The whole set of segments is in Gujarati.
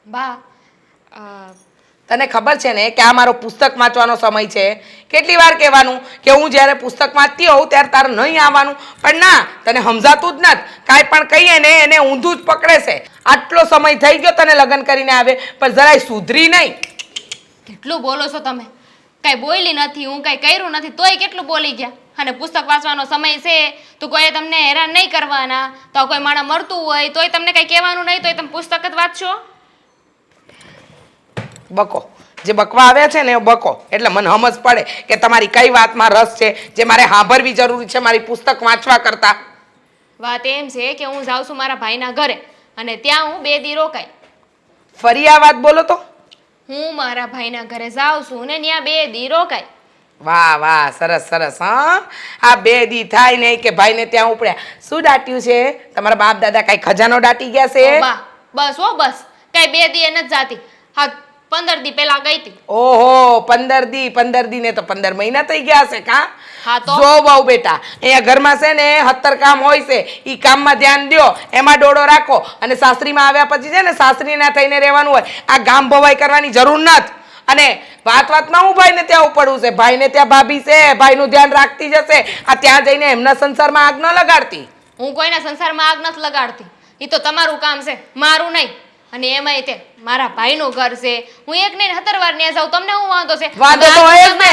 બા તને ખબર છે ને કે આ મારો પુસ્તક વાંચવાનો સમય છે. કેટલી વાર કહેવાનું કે હું જ્યારે પુસ્તક વાંચતી હોઉં ત્યારે તારે નહીં આવવાનું, પણ ના, તને સમજાતું જ નથી. કાંઈ પણ કહીએ ને એને ઊંધું જ પકડે છે. આટલો સમય થઈ ગયો તને લગ્ન કરીને આવે, પણ જરાય સુધરી નહીં. કેટલું બોલો છો તમે? કાંઈ બોલી નથી, હું કાંઈ કર્યું નથી, તોય કેટલું બોલી ગયા. અને પુસ્તક વાંચવાનો સમય છે તો કોઈ તમને હેરાન નહીં કરવાના. તો કોઈ માણસ મળતું હોય તોય તમને કંઈ કહેવાનું નહીં, તોય તમે પુસ્તક જ વાંચશો. બકો જે બકવા આવ્યા છે ને એ બકો, એટલે મને સમજ પડે કે તમારી કઈ વાતમાં રસ છે જે મારે સાંભળવી જરૂરી છે મારી પુસ્તક વાંચવા કરતા. વાત એમ છે કે હું જાઉં છું મારા ભાઈના ઘરે, અને ત્યાં હું 2 દી રોકાઈ. ફરી આ વાત બોલો તો. હું મારા ભાઈના ઘરે જાઉં છું ને ત્યાં 2 દી રોકાઈ. વાહ વાહ, સરસ સરસ. હા, આ 2 દી થાય ને કે ભાઈને ત્યાં ઉપડ્યા. શું દાટ્યું છે? તમારા બાપ દાદા કઈ ખજાનો દાટી ગયા છે? બા બસ હો બસ, કઈ 2 દી નથી જાતી. હા, 15 દી પહેલા ગઈ હતી. ઓહો, 15 દી ને તો 15 મહિના થઈ ગયા છે કા? હા તો જો બહુ બેટા, અહીંયા ઘરમાં છે ને 70 કામ હોય છે, ઈ કામમાં ધ્યાન દ્યો, એમાં ડોડો રાખો, અને સાસરીમાં આવ્યા પછી છે ને સાસરીના થઈને રહેવાનું હોય. આ ગામ ભવાઈ કરવાની જરૂર નથી. અને વાતમાં હું ભાઈને ત્યાં ઉપડવું છે? ભાઈને ત્યાં ભાભી છે, ભાઈનું ધ્યાન રાખતી જશે. આ ત્યાં જઈને એમના સંસારમાં આગ ન લગાડતી. હું કોઈના સંસારમાં આગ નથી લગાડતી. એ તો તમારું કામ છે, મારું નહીં. અને એમાંય તે મારા ભાઈનું ઘર છે. હું એક નહીં 17 વાર ત્યાં જાઉં, તમને શું વાંધો છે? વાંધો તો હોય જ ને.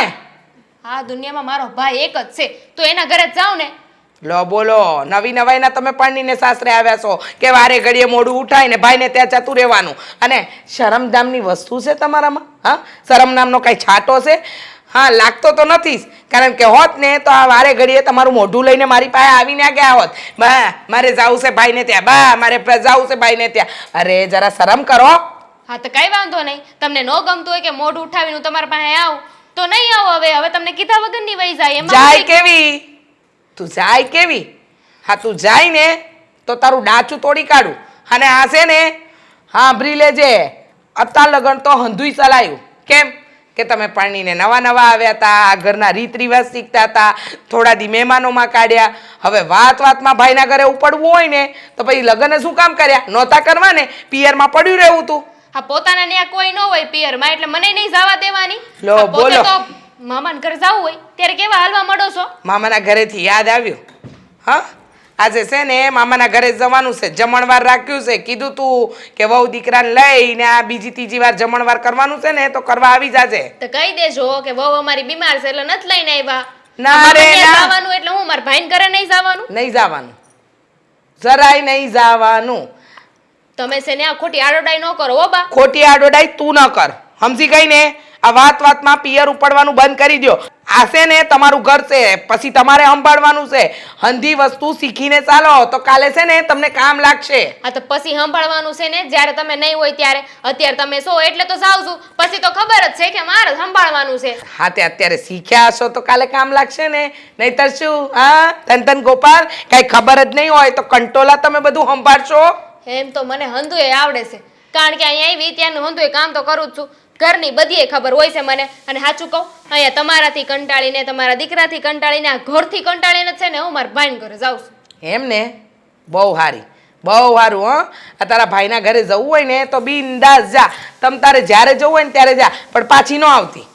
આ દુનિયામાં મારો ભાઈ એક જ છે, તો એના ઘરે જ જાઉં ને. લો બોલો, નવી નવાઈના તમે પરણીને સાસરે આવ્યા છો કે વારે ઘડીએ મોડું ઉઠાય ને ભાઈને ત્યાં જતું રહેવાનું. અને શરમ નામની વસ્તુ છે તમારામાં? હા, શરમ નામનો કઈ છાંટો છે? હા, લાગતો તો નથી જ. કારણ કે હોત ને તો આ વારે ઘડીએ તમારું મોઢું લઈને મારી પાસે આવીને ગયા હોત. બા મારે જાવું છે ભાઈને ત્યાં, બા મારે જાવું છે ભાઈને ત્યાં. અરે જરા શરમ કરો. હા તો કઈ વાંધો નહીં. તમને ન ગમતું હોય કે મોઢું ઉઠાવીને હું તમારા પાસે આવું તો નહીં આવો. હવે તમને કીધા વગરની વહી જાય. એમાં જાય કેવી? તું જાય કેવી? હા, તું જાય ને તો તારું ડાચું તોડી કાઢું. અને આ છે ને સાંભળી લેજે, અત્યાર લગન તો હંધુય ચલાયું. કેમ કે તમે પરણીને નવા આવ્યા હતા, ઘરના રીત રિવાજ શીખતા હતા, થોડા દી મહેમાનોમાં કાઢ્યા. હવે વાતમાં ભાઈના ઘરે ઉપડવું હોય ને તો પછી લગ્ન શું કામ કર્યા? નહોતા કરવા ને, પિયરમાં પડ્યું રહેવું તું. હા, પોતાના ત્યાં કોઈ ન હોય પિયરમાં, એટલે મને નહીં જવા દેવાની. લો બોલો, તો મામાના ઘરે જવું હોય ત્યારે કેવા હાલવા મળો છો? મામાના ઘરેથી યાદ આવ્યું. હા, આજે છે ને મામાના ઘરે જવાનું છે, જમણવાર રાખ્યું છે. કીધું તું કે વહુ દીકરાને લઈને આ બીજી ત્રીજી વાર જમણવાર કરવાનું છે ને તો કરવા આવી જાજે. તો કહી દેજો કે વહુ અમારી બીમાર છે એટલે નથી લઈને આવ્યા. ના રે ના, જવાનું એટલે હું મારા ભાઈને ઘરે નહીં જવાનું. નહીં જવાનું, જરાય નહીં જવાનું. તમે છે ને આ ખોટી આડોડાઈ ન કરો હો બા. ખોટી આડોડાઈ તું ન કર, સમજી ગઈ ને? આ વાતમાં પિયર ઉપાડવાનું બંધ કરી દો. આ છે ને તમારું ઘર છે, પછી તમારે સંભાળવાનું છે. હંધી વસ્તુ શીખીને ચાલો તો કાલે છે ને તમને કામ લાગશે. હા તો પછી સંભાળવાનું છે ને જ્યારે તમે નહીં હોય ત્યારે. અત્યારે તમે છો એટલે તો જાઉં છું, પછી તો ખબર જ છે કે મારે સંભાળવાનું છે. હા, તે અત્યારે શીખ્યા હશો તો કાલે કામ લાગશે ને, નહીતર શું? હા, તન ગોપાલ, કઈ ખબર જ નહીં હોય તો કંટોલા તમે બધું સંભાળશો. એમ તો મને હંધુએ આવડે છે, કારણ કે અહીંયા આવી ત્યાંનું હંધુએ કામ તો કરું જ છું. ઘરની બધીએ ખબર હોય છે મને. અને સાચું કહું, અહીંયા તમારાથી કંટાળીને, તમારા દીકરાથી કંટાળીને, આ ઘરથી કંટાળીને છે ને હું મારા ભાઈને ઘરે જાઉં છું. એમ ને? બહુ સારી, બહુ સારું. હા, આ તારા ભાઈના ઘરે જવું હોય ને તો બિંદાસ જા. તમ તારે જ્યારે જવું હોય ને ત્યારે જા, પણ પાછી ન આવતી.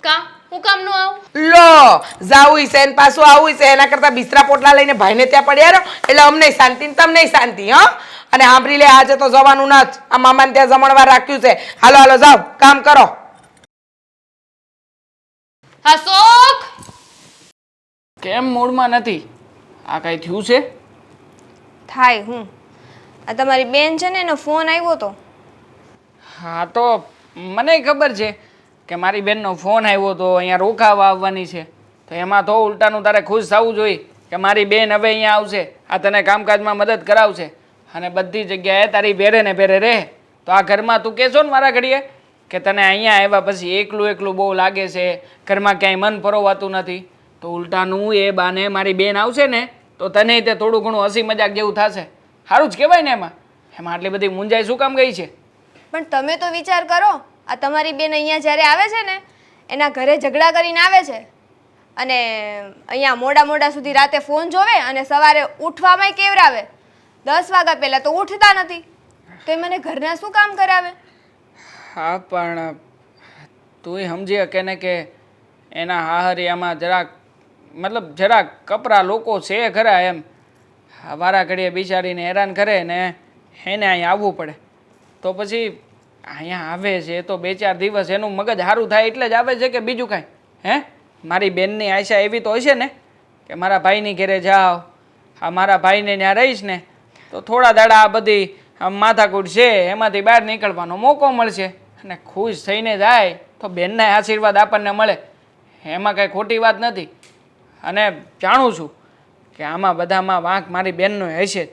કા હું કામ નું આવું? લો, જાવું છે ને પાછું આવું છે, એના કરતા બિસ્તરા પોટલા લઈને ભાઈને ત્યાં પડ્યા રહો એટલે અમને શાંતિ ને તમને શાંતિ. હા, અને સાંભળી લે, આજે તો જવાનું નથી. આ મામાને ત્યાં જમણવાર રાખ્યું છે. હાલો હાલો જાઓ, કામ કરો. હા શોક, કેમ મૂડમાં નથી? આ કઈ થયું છે? થાય હું આ તમારી બેન છે ને એનો ફોન આવ્યો તો. હા તો મને ખબર છે કે મારી બેનનો ફોન આવ્યો તો અહીંયા રોકાવા આવવાની છે. તો એમાં તો ઉલટાનું તારે ખુશ થવું જોઈએ કે મારી બેન હવે અહીંયા આવશે, આ તને કામકાજમાં મદદ કરાવશે અને બધી જગ્યાએ તારી ભેરે ને ભેરે રહે. તો આ ઘરમાં તું કહેશો ને મારા ઘડીએ કે તને અહીંયા આવ્યા પછી એકલું બહુ લાગે છે, ઘરમાં ક્યાંય મન પરોવાતું નથી. તો ઉલટાનું એ બાને મારી બેન આવશે ને તો તને તે થોડું ઘણું હસી મજાક જેવું થશે. સારું જ કહેવાય ને. એમાં આટલી બધી મૂંઝાઈ શું કામ ગઈ છે? પણ તમે તો વિચાર કરો, આ તમારી બેન અહીંયા જ્યારે આવે છે ને એના ઘરે ઝઘડા કરીને આવે છે અને અહીંયા મોડા સુધી રાતે ફોન જોવે અને સવારે ઉઠવામાં કેવરાવે. 10 વાગ્યા પહેલાં તો ઉઠતા નથી. તો એ મને ઘરના શું કામ કરાવે? હા પણ તુંય સમજી શકે ને કે એના હાહરિયામાં જરાક મતલબ જરાક કપરા લોકો છે ખરા એમ. વારા ઘડીએ બિચારીને હેરાન કરે ને એને અહીં આવવું પડે. તો પછી અહીંયા આવે છે તો 2-4 દિવસ એનું મગજ સારું થાય એટલે જ આવે છે કે બીજું કાંઈ? હે, મારી બેનની આશા એવી તો હશે ને કે મારા ભાઈની ઘરે જાઓ, હા મારા ભાઈને ત્યાં રહીશ ને તો થોડા દાડા આ બધી માથાકૂટ છે એમાંથી બહાર નીકળવાનો મોકો મળશે અને ખુશ થઈને જાય તો બેનના આશીર્વાદ આપણને મળે, એમાં કાંઈ ખોટી વાત નથી. અને જાણું છું કે આમાં બધામાં વાંક મારી બેનનો હશે જ,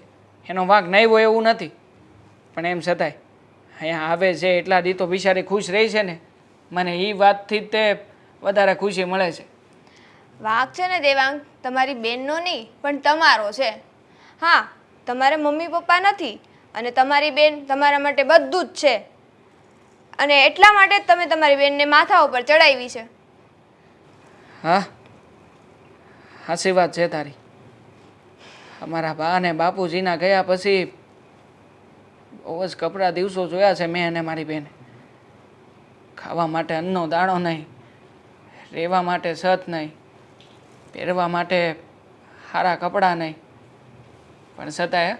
એનો વાંક નહીં હોય એવું નથી. પણ એમ છતાંય અહીંયા આવે છે એટલા દી તો બિચારી ખુશ રહી છે ને, મને એ વાતથી જ તે વધારે ખુશી મળે છે. વાંક છે ને દેવાંગ તમારી બેનનો નહીં પણ તમારો છે. હા, તમારે મમ્મી પપ્પા નથી અને તમારી બેન તમારા માટે બધું જ છે અને એટલા માટે જ તમે તમારી બેનને માથા ઉપર ચડાવી છે. હા, સાચી વાત છે તારી. અમારા બા અને બાપુજીના ગયા પછી બહુ જ કપરા દિવસો જોયા છે મેં અને મારી બેને. ખાવા માટે અન્નનો દાણો નહીં, રહેવા માટે છત નહીં, પહેરવા માટે સારા કપડાં નહીં. પણ છતાંય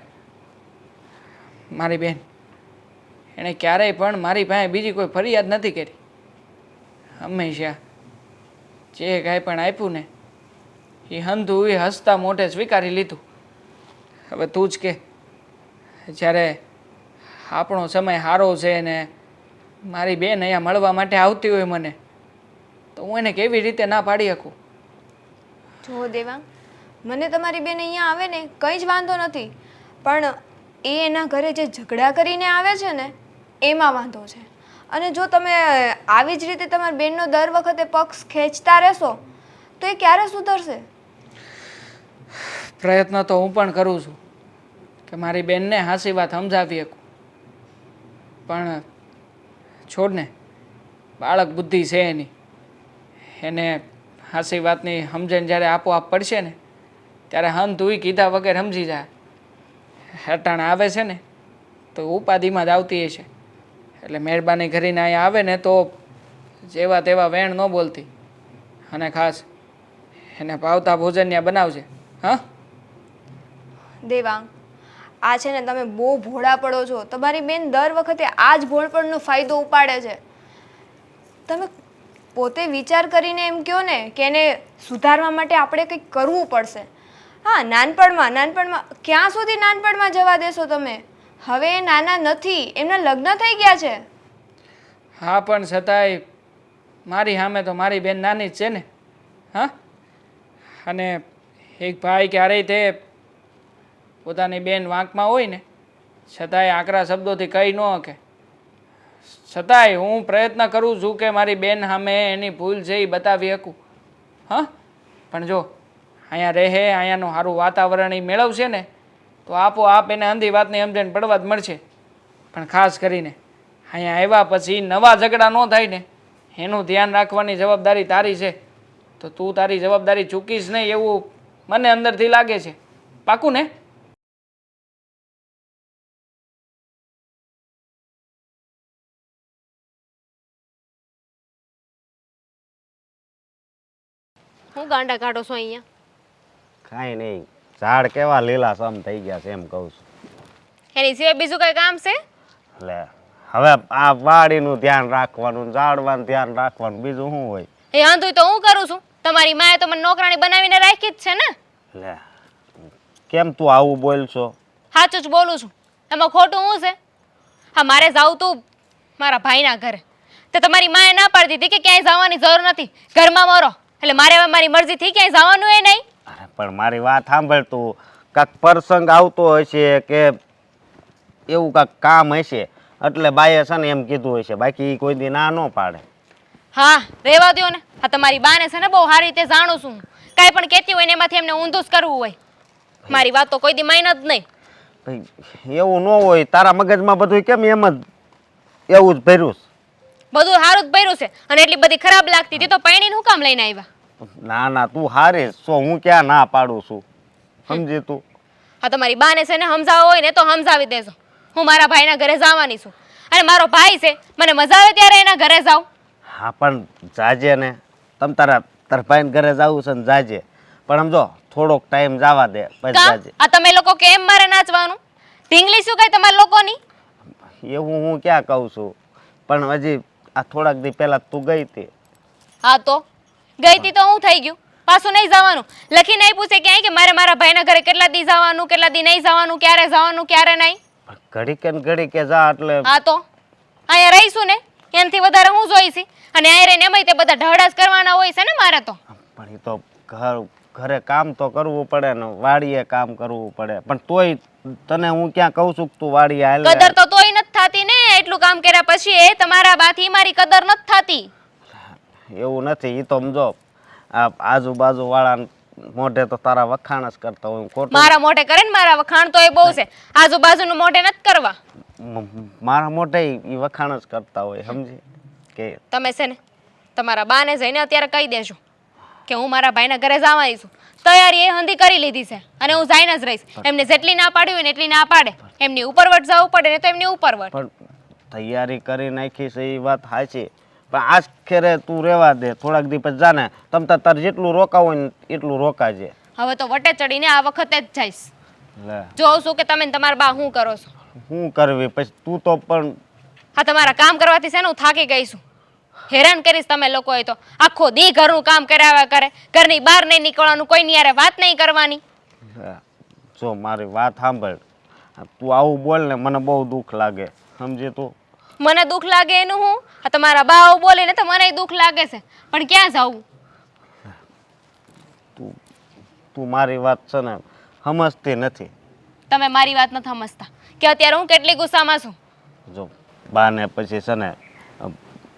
મારી બેન એણે ક્યારેય પણ મારી પાસે બીજી કોઈ ફરિયાદ નથી કરી. હંમેશા જે કાંઈ પણ આપ્યું ને એ હંધું એ હસતા મોઢે સ્વીકારી લીધું. હવે તું જ કે જ્યારે આપણો સમય સારો છે ને મારી બેન અહીંયા મળવા માટે આવતી હોય મને તો હું એને કેવી રીતે ના પાડી શકું? જો દેવાંગ, મને તમારી બેન અહીંયા આવે ને કંઈ જ વાંધો નથી, પણ એ એના ઘરે જે ઝઘડા કરીને આવે છે ને એમાં વાંધો છે. અને જો તમે આવી જ રીતે તમારી બેનનો દર વખતે પક્ષ ખેંચતા રહેશો તો એ ક્યારે સુધરશે? પ્રયત્ન તો હું પણ કરું છું કે મારી બેનને હાસી વાત સમજાવી શકું, પણ છોડ ને, બાળક બુદ્ધિ છે એની, એને હાસી વાતની સમજણ જ્યારે આપોઆપ પડશે ને ત્યારે હન તુંય કીધા વગર સમજી જાય. હેટાણ આવે છે ને તો ઉપાધિમાં જ આવતી હશે, એટલે મહેરબાની કરીને અહીંયા આવે ને તો જેવા તેવા વેણ ન બોલતી અને ખાસ એને ભાવતા ભોજન ત્યાં બનાવજે. હા દેવાંગ, આ છે ને તમે બહુ ભોળા પડો છો. તમારી બેન દર વખતે આ જ ભોળપણનો ફાયદો ઉપાડે છે. તમે પોતે વિચાર કરીને એમ કહો ને કે એને સુધારવા માટે આપણે કંઈક કરવું પડશે. હા, નાનપણમાં ક્યાં સુધી નાનપણમાં જવા દેશો તમે? હવે એ નાના નથી, એમના લગ્ન થઈ ગયા છે. હા પણ છતાંય મારી સામે તો મારી બેન નાની જ છે ને. હા, અને એક ભાઈ ક્યારેય તે પોતાની બેન વાંકમાં હોય ને છતાંય આકરા શબ્દોથી કહી ન શકે. છતાંય હું પ્રયત્ન કરું છું કે મારી બેન સામે એની ભૂલ છે એ બતાવી શકું. હા, પણ જો અહીંયા રહે, અહીંયાનું સારું વાતાવરણ એ મેળવશે ને તો આપોઆપ એને અંધી વાતની સમજણ પડવા જ મળશે. પણ ખાસ કરીને અહીંયા આવ્યા પછી નવા ઝઘડા ન થાય ને એનું ધ્યાન રાખવાની જવાબદારી તારી છે. તો તું તારી જવાબદારી ચૂકીશ નહીં એવું મને અંદરથી લાગે છે. પાકું ને? હું ગાંડા કાઢો છો અહીંયા? કાંઈ નહીં, ઝાડ કેવા લીલાછમ થઈ ગયા છે એમ કહું છું. એની સિવાય બીજું કઈ કામ છે? એટલે હવે આ વાડીનું ધ્યાન રાખવાનું, ઝાડવાનું ધ્યાન રાખવાનું, બીજું શું હોય? એ આંધું તો હું કરું છું. તમારી માએ તો મને નોકરાણી બનાવીને રાખી જ છે ને. લે, કેમ તું આવું બોલશો? સાચું જ બોલું છું, એમાં ખોટું શું છે? હા, મારે જાવું તું મારા ભાઈના ઘરે, તો તમારી માએ ના પાડી દીધી કે ક્યાંય જવાની જરૂર નથી, ઘરમાં મરો. એટલે મારે હવે મારી મરજીથી ક્યાંય જવાનું એ નહીં. અરે પણ મારી વાત સાંભળ તું, કાંક પ્રસંગ આવતો હશે કે એવું કાંક કામ હશે એટલે બાએ છે ને એમ કીધું હશે, બાકી કોઈ દી ના ન પાડે. હા, રહેવા દ્યો ને. હા, તમારી બાને છે ને બહુ સારી રીતે જાણું છું. કાંઈ પણ કહેતી હોય ને એમાંથી એમને ઊંધું જ કરવું હોય. મારી વાત તો કોઈ દી માઈને જ નહીં. ભાઈ એવું ન હોય, તારા મગજમાં બધું કેમ એમ જ એવું જ ભર્યું છે? બધું સારું જ ભર્યું છે અને એટલી બધી ખરાબ લાગતી હતી તો પૈણીને હું કામ લઈને આવ્યા? ના ના, તું હારે છો, હું ક્યાં ના પાડું છું, સમજી તું? હા, તમારી બાને છે ને સમજાવવા હોય ને તો સમજાવી દેજો. હું મારા ભાઈના ઘરે જવાની છું અને મારો ભાઈ છે, મને મજા આવે ત્યારે એના ઘરે જાઉં. હા પણ જાજે ને, તમ તારા ભાઈને ઘરે જાવું છે ને જાજે, પણ આમ જો થોડોક ટાઈમ જવા દે પછી કા જાજે. આ તમે લોકો કેમ મારે નાચવાનું? ઢીંગલી શું કઈ તમારા લોકોની? એવું હું ક્યાં કહું છું, પણ હજી આ થોડાક દી પહેલા તું ગઈ હતી. હા તો ગઈ તી તો હું થઈ ગયું, પાછું નહીં જવાનું. લખીને આપ્યું છે ક્યાંય કે મારે મારા ભાઈના ઘરે કેટલા દી જવાનું, કેટલા દી નહીં જવાનું, ક્યારે નહીં. ઘડીકે ને ઘડીકે જા એટલે હા તો અહીંયા રહીશું ને, એનાથી વધારે હું જોઈશી. અને અહીંયા રહીને એમાંય તે બધા ઢહડાસ કરવાના હોય છે ને મારે તો. પણ એ તો ઘરે કામ તો કરવું પડે ને, વાડીએ કામ કરવું પડે, પણ તોય તને હું ક્યાં કહું છું કે તું વાડીએ હાલ. કદર તો તોય નથી થતી ને, એટલું કામ કર્યા પછી એ તમારા બાથી મારી કદર નથી થતી. એવું નથી, એ તો સમજો આ આજુબાજુ વાળા મોઢે તો તારા વખાણ જ કરતા હોય. ખોટું મારા મોઢે કરે ને મારા વખાણ તો એ બહુ છે, આજુબાજુનું મોઢે નથી કરવા. મારા મોઢે ઈ વખાણ જ કરતા હોય, સમજી કે તમે છે ને તમારા બાને જઈને અત્યારે કહી દેજો કે હું મારા ભાઈના ઘરે જવાની છું. તૈયારી એ હંધી કરી લીધી છે અને હું જઈને જ રહીશ. એમને જેટલી ના પાડી હોય ને એટલી ના પાડે. એમની ઉપરવટ જવું પડે ને તો એમની ઉપરવટ. પણ તૈયારી કરી નાખી છે એ વાત સાચી, પણ આજ ખેરે તું રહેવા દે, થોડાક દી પછી જાને તમ તાર જેટલું રોકાવું હોય ને એટલું રોકાજે. હવે તો વટે ચડીને આ વખતે જ જઈશ. લે જોઉં છું કે તમે ને તમારા બા શું કરો છો. શું કરવી પછી તું તો પણ હા તમારા કામ કરવાથી છે ને હું થાકી ગઈ છું. હેરાન કરીશ તમે લોકોએ તો. આખો દી ઘરનું કામ કરાવ્યા કરે, ઘરની બહાર નહીં નીકળવાનું, કોઈની યારે વાત નહીં કરવાની. જો મારી વાત સાંભળ, તું આવું બોલ ને મને બહુ દુઃખ લાગે, સમજે તું. મને દુઃખ લાગે એનું હું? આ તમારા બા આવું બોલે ને તો મને દુઃખ લાગે છે, પણ ક્યાં જાવું? તું મારી વાત છે ને સમજતી નથી. તમે મારી વાત નથી સમજતા કે અત્યારે હું કેટલી ગુસ્સામાં છું. જો બાને પછી છે ને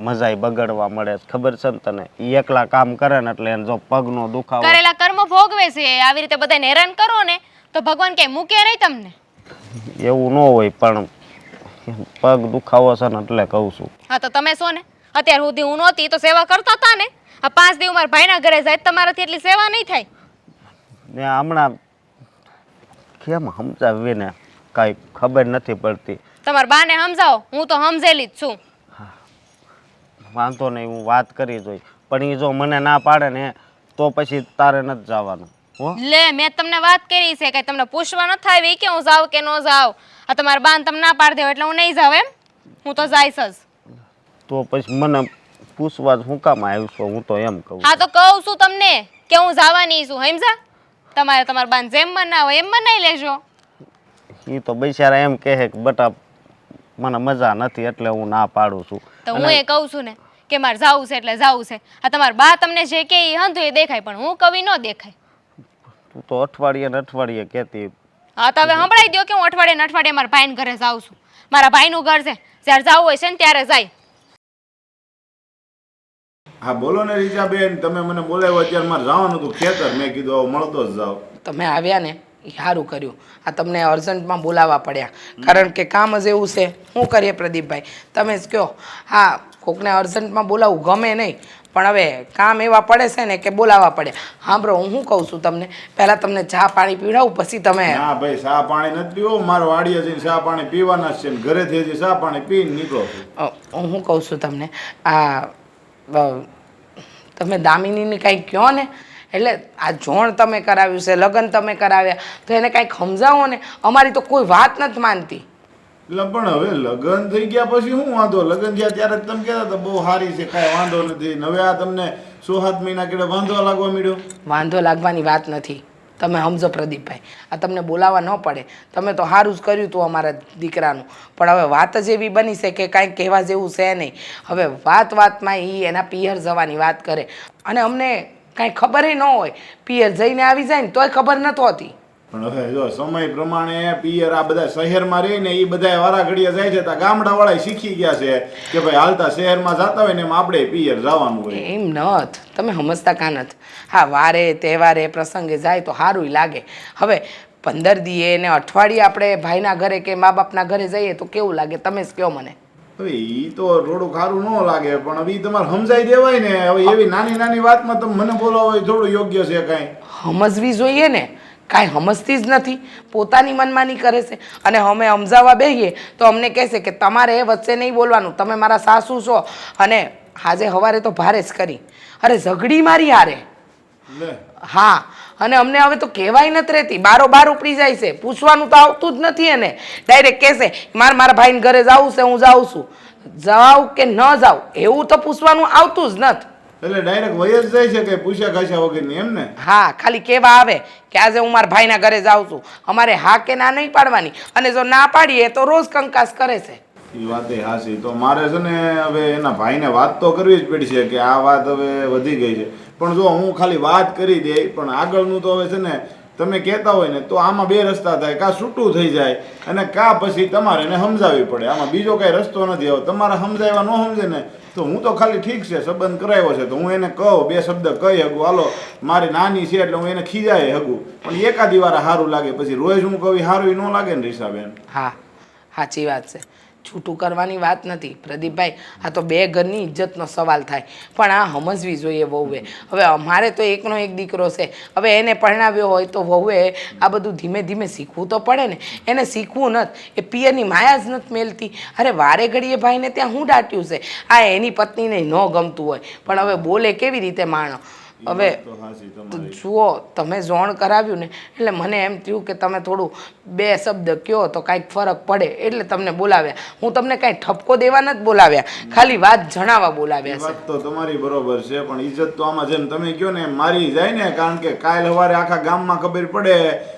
મજાઈ બગડવા મળે, ખબર છે ને તને? ઈ એકલા કામ કરે ને એટલે એને જો પગનો દુખાવો. કરેલા કર્મ ભોગવે છે. આવી રીતે બધાને હેરાન કરો ને તો ભગવાન કઈ મૂકે નહીં તમને. એવું ન હોય, પણ પગ દુખાવો છે ને એટલે કહું છું. હા તો તમે શું ને અત્યાર સુધી હું નહોતી તો સેવા કરતા હતા ને. આ 5 દિવસ મારા ભાઈના ઘરે જાય તમારાથી એટલી સેવા નહીં થાય. ને હમણાં કેમ સમજાવી ને કાંઈ ખબર નથી પડતી. તમારા બાને સમજાવો, હું તો સમજેલી જ છું. વાંધો નહીં, હું વાત કરી જોઈ, પણ એ જો મને ના પાડે ને તો પછી તારે નથી જવાનું. હો લે મેં તમને વાત કરી છે કે તમને પૂછવા ન થાય કે હું જાઉં કે ન જાઉં. આ તમારા બાને તમને ના પાડી દેવો એટલે હું નહીં જાઉં એમ? હું તો જઈશ જ. તો પછી મને પૂછવા જ હું કામ આવ્યું છું? હું તો એમ કહું. હા તો કહું છું તમને કે હું જવાની છું, સમજા? તમારે તમારા બાને જેમ મનાવો એમ મનાઈ લેજો. એ તો બિચારા એમ કહે કે બટા મને મજા નથી એટલે હું ના પાડું છું. તો હું એ કહું છું ને કે મારે જાવું છે એટલે જાવું છે. આ તમારા બા તમને જે કે એ હંધું એ દેખાય, પણ હું કવિ ન દેખાય. તું તો અઠવાડિયે ને અઠવાડિયે કહેતી. હા તો હવે સંભળાઈ દો કે હું અઠવાડિયે ને અઠવાડિયે મારા ભાઈને ઘરે જાઉં છું. મારા ભાઈનું ઘર છે, જ્યારે જવું હોય છે ને ત્યારે જાય. હા બોલો ને રીચાબેન, તમે મને બોલાવ્યો અત્યારે મારે જવાનું હતું ખેતર. મેં કીધું આવો મળતો જ જાવ. તમે આવ્યા ને એ સારું કર્યું. આ તમને અર્જન્ટમાં બોલાવવા પડ્યા, કારણ કે કામ જ એવું છે. શું કરીએ પ્રદીપભાઈ, તમે જ કહો. હા કોકને અર્જન્ટમાં બોલાવવું ગમે નહીં, પણ હવે કામ એવા પડે છે ને કે બોલાવવા પડે. સાંભળો હું શું કહું છું તમને, પહેલાં તમને ચા પાણી પીવડાવું પછી તમે. ના ભાઈ, ચા પાણી નથી પીવો મારે. વાડીએ જઈને ચા પાણી પીવાના જ છે ને ઘરેથી હજી ચા પાણી પીને નીકળો છું. હું શું કહું છું તમને, તમે દામિનીને કાંઈ કહો ને, એટલે આ જોણ તમે કરાવ્યું છે, લગ્ન તમે કરાવ્યા, તો એને કાંઈક સમજાવો ને. અમારી તો કોઈ વાત નથી માનતી. એટલે પણ હવે લગ્ન થઈ ગયા પછી શું વાંધો? લગ્ન થયા ત્યારે જ તમે કહેતા હતા બહુ સારી છે, કાંઈ વાંધો નથી. હવે આ તમને 6-7 મહિના કેડે વાંધો લાગવા મળ્યો. વાંધો લાગવાની વાત નથી, તમે સમજો પ્રદીપભાઈ. આ તમને બોલાવવા ન પડે, તમે તો સારું જ કર્યું હતું અમારા દીકરાનું. પણ હવે વાત જ એવી બની છે કે કાંઈ કહેવા જેવું છે નહીં. હવે વાતમાં એ એના પિયર જવાની વાત કરે, અને અમને કાંઈ ખબર ન હોય. પિયર જઈને આવી જાય ને તોય ખબર નહોતી હોતી. પણ હવે જો સમય પ્રમાણે પિયર આ બધા શહેરમાં રહીને એ બધા વારા ઘડીએ જાય છે, ત્યાં ગામડાવાળા શીખી ગયા છે કે ભાઈ હાલતા શહેરમાં જતા હોય ને એમ આપણે પિયર જવાનું હોય. એમ નથ, તમે સમજતા કાં નથી. હા વારે તહેવારે પ્રસંગે જાય તો સારું લાગે. હવે 15 દીએ ને અઠવાડિયે આપણે ભાઈના ઘરે કે મા બાપના ઘરે જઈએ તો કેવું લાગે? તમે જ કહો મને. હવે એ તો થોડું ખારું ન લાગે, પણ હવે એ તમારે સમજાઈ દેવાય ને. હવે એવી નાની નાની વાતમાં તમે મને બોલાવો એ થોડું યોગ્ય છે કાંઈ? સમજવી જોઈએ ને કાંઈ સમજતી જ નથી, પોતાની મનમાની કરે છે. અને અમે સમજાવવા બેહીએ તો અમને કહેશે કે તમારે વચ્ચે નહીં બોલવાનું, તમે મારા સાસુ છો. અને આજે સવારે તો ભારે જ કરી, અરે ઝઘડી મારી હારે. લે હા, અને અમને હવે તો કહેવાય નથી રહેતી, બારોબાર ઉપડી જાય છે, પૂછવાનું તો આવતું જ નથી. એને ડાયરેક્ટ કહેશે મારા ભાઈને ઘરે જવું છે, હું જાઉં છું. જાઉં કે ન જાઉં એવું તો પૂછવાનું આવતું જ નથી. એટલે ડાયરેક્ટ વય જ જાય છે કે પૂછ્યા ખાસ્યા વગરની એમ ને? હા, ખાલી કહેવા આવે કે આજે હું મારા ભાઈના ઘરે જાઉં છું. અમારે હા કે ના નહીં પાડવાની, અને જો ના પાડીએ તો રોજ કંકાસ કરે છે. એ વાતે હાસી. તો મારે છે ને હવે એના ભાઈને વાત તો કરવી જ પડશે કે આ વાત હવે વધી ગઈ છે. પણ જો હું ખાલી વાત કરી દે, પણ આગળનું તો હવે છે ને તમે કહેતા હોય ને તો આમાં બે રસ્તા થાય, કાં છૂટું થઈ જાય અને કાં પછી તમારે એને સમજાવવી પડે. આમાં બીજો કાંઈ રસ્તો નથી. હવે તમારે સમજાવવા ન સમજે ને તો હું તો ખાલી ઠીક છે સંબંધ કરાવ્યો છે તો હું એને કહું, બે શબ્દ કહી શકું, હાલો મારી નાની છે એટલે હું એને ખીજાય શકું. પણ એકાદી વાર સારું લાગે, પછી રોજ હું કહું સારું ન લાગે ને રીસાબેન. હા, સાચી વાત છે. છૂટું કરવાની વાત નથી પ્રદીપભાઈ, આ તો બે ઘરની ઇજ્જતનો સવાલ થાય. પણ આ સમજવી જોઈએ વહુએ. હવે અમારે તો એકનો એક દીકરો છે, હવે એને પરણાવ્યો હોય તો વહુએ આ બધું ધીમે ધીમે શીખવું તો પડે ને. એને શીખવું નથી, એ પિયરની માયા જ નથી મેલતી. અરે વારે ઘડીએ ભાઈને ત્યાં હું દાટ્યું છે, આ એની પત્નીને ન ગમતું હોય પણ હવે બોલે કેવી રીતે માણો. હવે તો હાસી તમારી. જુઓ, તમે જોણ કરાવ્યું ને એટલે મને એમ થયું કે તમે થોડું બે શબ્દ કહો તો કાંઈક ફરક પડે એટલે તમને બોલાવ્યા. હું તમને કાંઈ ઠપકો દેવા નથી બોલાવ્યા, ખાલી વાત જણાવવા એ બોલાવ્યા છે. વાત તો તમારી બરોબર છે, પણ ઇજ્જત તો આમાં જેમ તમે કહો ને મારી જાય ને. કારણ કે કાલ સવારે આખા ગામમાં ખબર પડે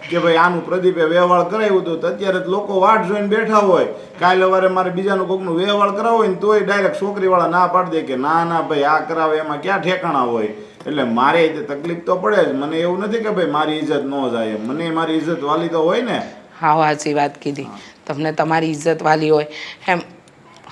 કે ભાઈ આનું પ્રદીપે વ્યવહાર કરાવ્યું હતું, તો અત્યારે જ લોકો વાટ જોઈને બેઠા હોય. કાલ સવારે મારે બીજાનું કોકનું વ્યવહાર કરાવો હોય ને તોય ડાયરેક્ટ છોકરીવાળા ના પાડી દે કે ના ના ભાઈ આ કરાવે, એમાં ક્યાં ઠેકાણા હોય. એટલે મારે તકલીફ તો પડે જ. મને એવું નથી કે ભાઈ મારી ઇજ્જત ન જાય, મને મારી ઇજ્જત વાલી તો હોય ને. હા, સાચી વાત કીધી. તમને તમારી ઇજ્જત વાલી હોય એમ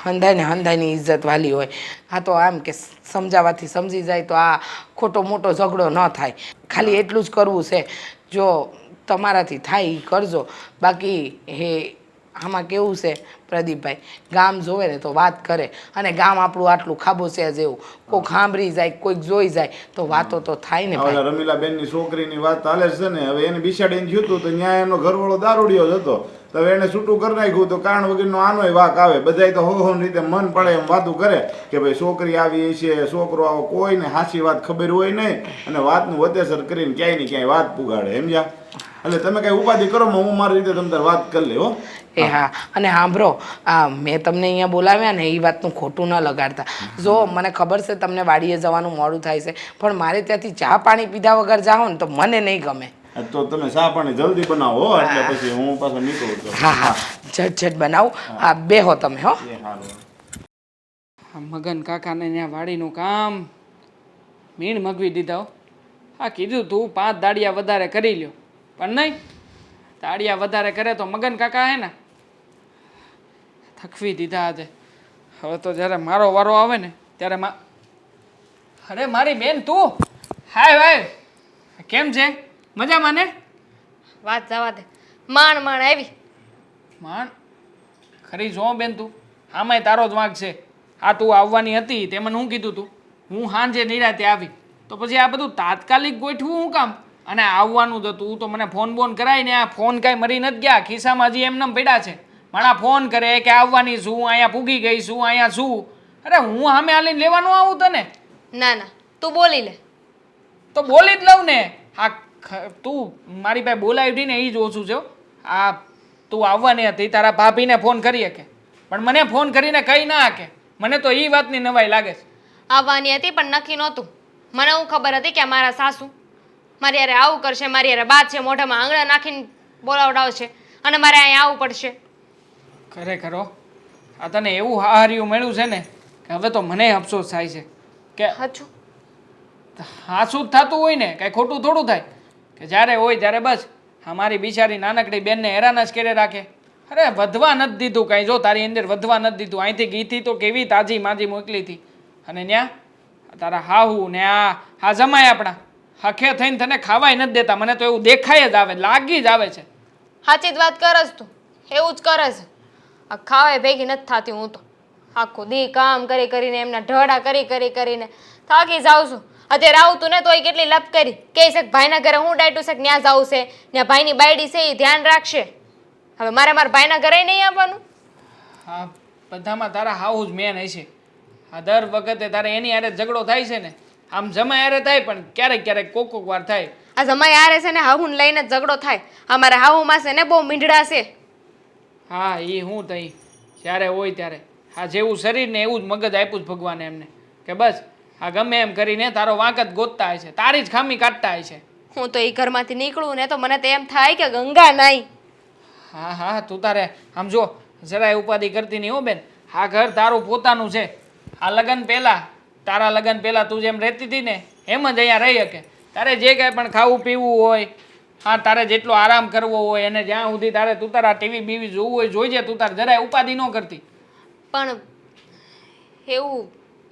હંધાઈને હંધાઈની ઇજ્જત વાલી હોય. હા, તો આમ કે સમજાવવાથી સમજી જાય તો આ ખોટો મોટો ઝઘડો ન થાય. ખાલી એટલું જ કરવું છે. જો તમારાથી થાય એ કરજો. બાકી આમાં કેવું છે પ્રદીપભાઈ, ગામ જોવે ને તો વાત કરે, અને ગામ આપણું આટલું ખાબોચિયા જેવું, કોઈક સાંભળી જાય, કોઈક જોઈ જાય તો વાતો તો થાય ને ભાઈ. હવે રમીલાબેનની છોકરીની વાત ચાલે છે ને, હવે એને બિસાડીને થયું હતું તો ત્યાં એનો ઘરવાળો દારૂડિયો જ હતો. તો હવે એને છૂટું કરી નાખ્યું તો કારણ વગરનો આનોય વાક આવે. બધાય તો હો રીતે મન પડે એમ વાતું કરે કે ભાઈ છોકરી આવી છે, છોકરો આવો, કોઈને સાચી વાત ખબર હોય નહીં, અને વાતનું વધેસર કરીને ક્યાંય ને ક્યાંય વાત પુગાડે. સમજ્યા? એટલે તમે કઈ ઉપાધિ કરો, હું મારી રીતે તમે તાર વાત કરી લે હો. એ હા, અને સાંભળો, આ મેં તમને અહીંયા બોલાવ્યા ને એ વાતનું ખોટું ન લગાડતા. જો મને ખબર છે તમને વાડીએ જવાનું મોડું થાય છે, પણ મારે ત્યાંથી ચા પાણી પીધા વગર જાઓ ને તો મને નહીં ગમે. તો તમે ચા પાણી જલ્દી બનાવો હો, એટલે પછી હું પાછો નીકળું છું. હા હા, ઝટ બનાવો. હા, બેહો તમે હો. એ હારું. આ મગન કાકાને ત્યાં વાડીનું કામ મીણ મગવી દીધા હો. હા, કીધું તું 5 દાડિયા વધારે કરી લ્યો, પણ નહીં, દાડિયા વધારે કરે તો મગન કાકા હે ને થકવી દીધા આજે. હવે તો જ્યારે મારો વારો આવે ને ત્યારે અરે મારી બેન તું, હાય ભાઈ, કેમ છે? મજામાં ને? વાત જવા દે, માંડ આવી. માણ ખરી જો બેન તું, આમાંય તારો જ વાંક છે. આ તું આવવાની હતી તે મને હું કીધું તું, હું સાંજે નિરાતે આવી, તો પછી આ બધું તાત્કાલિક ગોઠવું હું કામ? અને આવવાનું જ હતું તો મને ફોન બોન કરાય ને. આ ફોન કાંઈ મરી નથી ગયા, ખિસ્સામાં હજી એમને પડ્યા છે. મારા ફોન કરે કે આવવાની છું, અહીંયા પૂગી ગઈ છું, અહીંયા છું. અરે હું સામે હાલીને લેવાનું આવું તને? ના ના, તું બોલી લે. તો બોલી જ લઉં ને. હા, તું મારી પાસે બોલાવી હતી ને એ જ ઓછું છે. આ તું આવવાની હતી, તારા ભાભીને ફોન કરી શકે, પણ મને ફોન કરીને કહી ના શકે. મને તો એ વાતની નવાઈ લાગે છે. આવવાની હતી પણ નક્કી નહોતું. મને હું ખબર હતી કે મારા સાસુ મારી યારે આવું કરશે, મારી યારે બાદ છે, મોઢામાં આંગળા નાખીને બોલાવડાવશે અને મારે અહીંયા આવવું પડશે. ખરેખર હો, આ તને એવું હાર્યું મળ્યું છે ને કે હવે તો મને અફસોસ થાય છે કે હાચું હાસું જ થતું હોય ને, કાંઈ ખોટું થોડું થાય કે જ્યારે હોય ત્યારે બસ અમારી બિચારી નાનકડી બેનને હેરાન જ કરે રાખે. અરે વધવા નથી દીધું કાંઈ, જો તારી અંદર વધવા નથી દીધું. અહીંથી ગીથી તો કેવી તાજી માજી મોકલી હતી, અને ત્યાં તારા હાહુ ને આ જમાય આપણા હખે થઈને તને ખાવાય નથી દેતા. મને તો એવું દેખાય જ આવે, લાગી જ આવે છે. સાચી જ વાત કરસ તું, એવું જ કરે છે. આ ખાવાય ભેગી નથી થતી. હું તો આખું દી કામ કરીને એમના ઢડા કરીને થાકી જાઉં છું. અત્યારે આવું તું ને તોય કેટલી લપ કરી કે છે કે ભાઈના ઘરે હું ડાયટું છે કે ત્યાં જવું છે ત્યાં ભાઈની બાયડી છે એ ધ્યાન રાખશે. હવે મારે મારા ભાઈના ઘરે નહીં આવવાનું. હા બધામાં તારા હાઉસ મેન હશે. આ દર વખતે તારે એની હારે ઝઘડો થાય છે ને. આમ જમાઈ હારે થાય પણ ક્યારેક ક્યારેક કોક વાર થાય. આ જમાઈ હારે છે ને હાહુને લઈને જ ઝઘડો થાય. અમારા હાહુમાં છે ને બહુ મીંઢડા છે. હા એ હું થઈ જ્યારે હોય ત્યારે આ જેવું શરીર ને એવું જ મગજ આપ્યું જ ભગવાને એમને કે બસ આ ગમે એમ કરીને તારો વાંક જ ગોતતા હોય છે, તારી જ ખામી કાઢતા હોય છે. હું તો એ ઘરમાંથી નીકળું ને તો મને તો એમ થાય કે ગંગા નાઈ. હા હા તું તારે આમ જો જરાય ઉપાધિ કરતી નહીં હો બેન. આ ઘર તારું પોતાનું છે. આ લગ્ન પહેલાં તારા લગ્ન પહેલાં તું જેમ રહેતી હતી ને એમ જ અહીંયા રહી શકે. તારે જે કાંઈ પણ ખાવું પીવું હોય, હા તારે જેટલો આરામ કરવો હોય અને જ્યાં સુધી તારે તું તારા ટીવી બીવી જોવું હોય જોઈજે. તું તારે જરાય ઉપાધિ ન કરતી. પણ એવું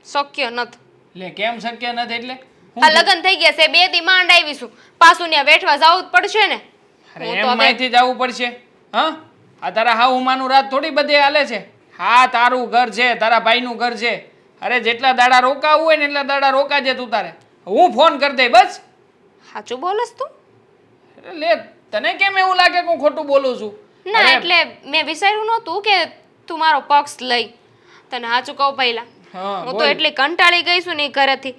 શક્ય નથી. લે કેમ શક્ય નથી એટલે આ લગ્ન થઈ ગયા છે 2 દી માંડ આવીશું પાછું ત્યાં બેઠવા જવું જ પડશે ને. અરે એમ માહિતી જવું પડશે. હા આ તારા હા ઉમાનું રાત થોડી બધી હાલે છે. હા તારું ઘર છે, તારા ભાઈનું ઘર છે. અરે જેટલા દાડા રોકાવું હોય ને એટલા દાડા રોકાજે તું તારે. હું ફોન કરી દઈ બસ. સાચું બોલસ તું? લે તને કેમ એવું લાગે કે હું ખોટું બોલું છું? ના એટલે મેં વિચાર્યું નહોતું કે તું મારો પક્ષ લઈ. તને સાચું કહું પહેલા હા હું તો એટલી કંટાળી ગઈ છું ને એ ઘરેથી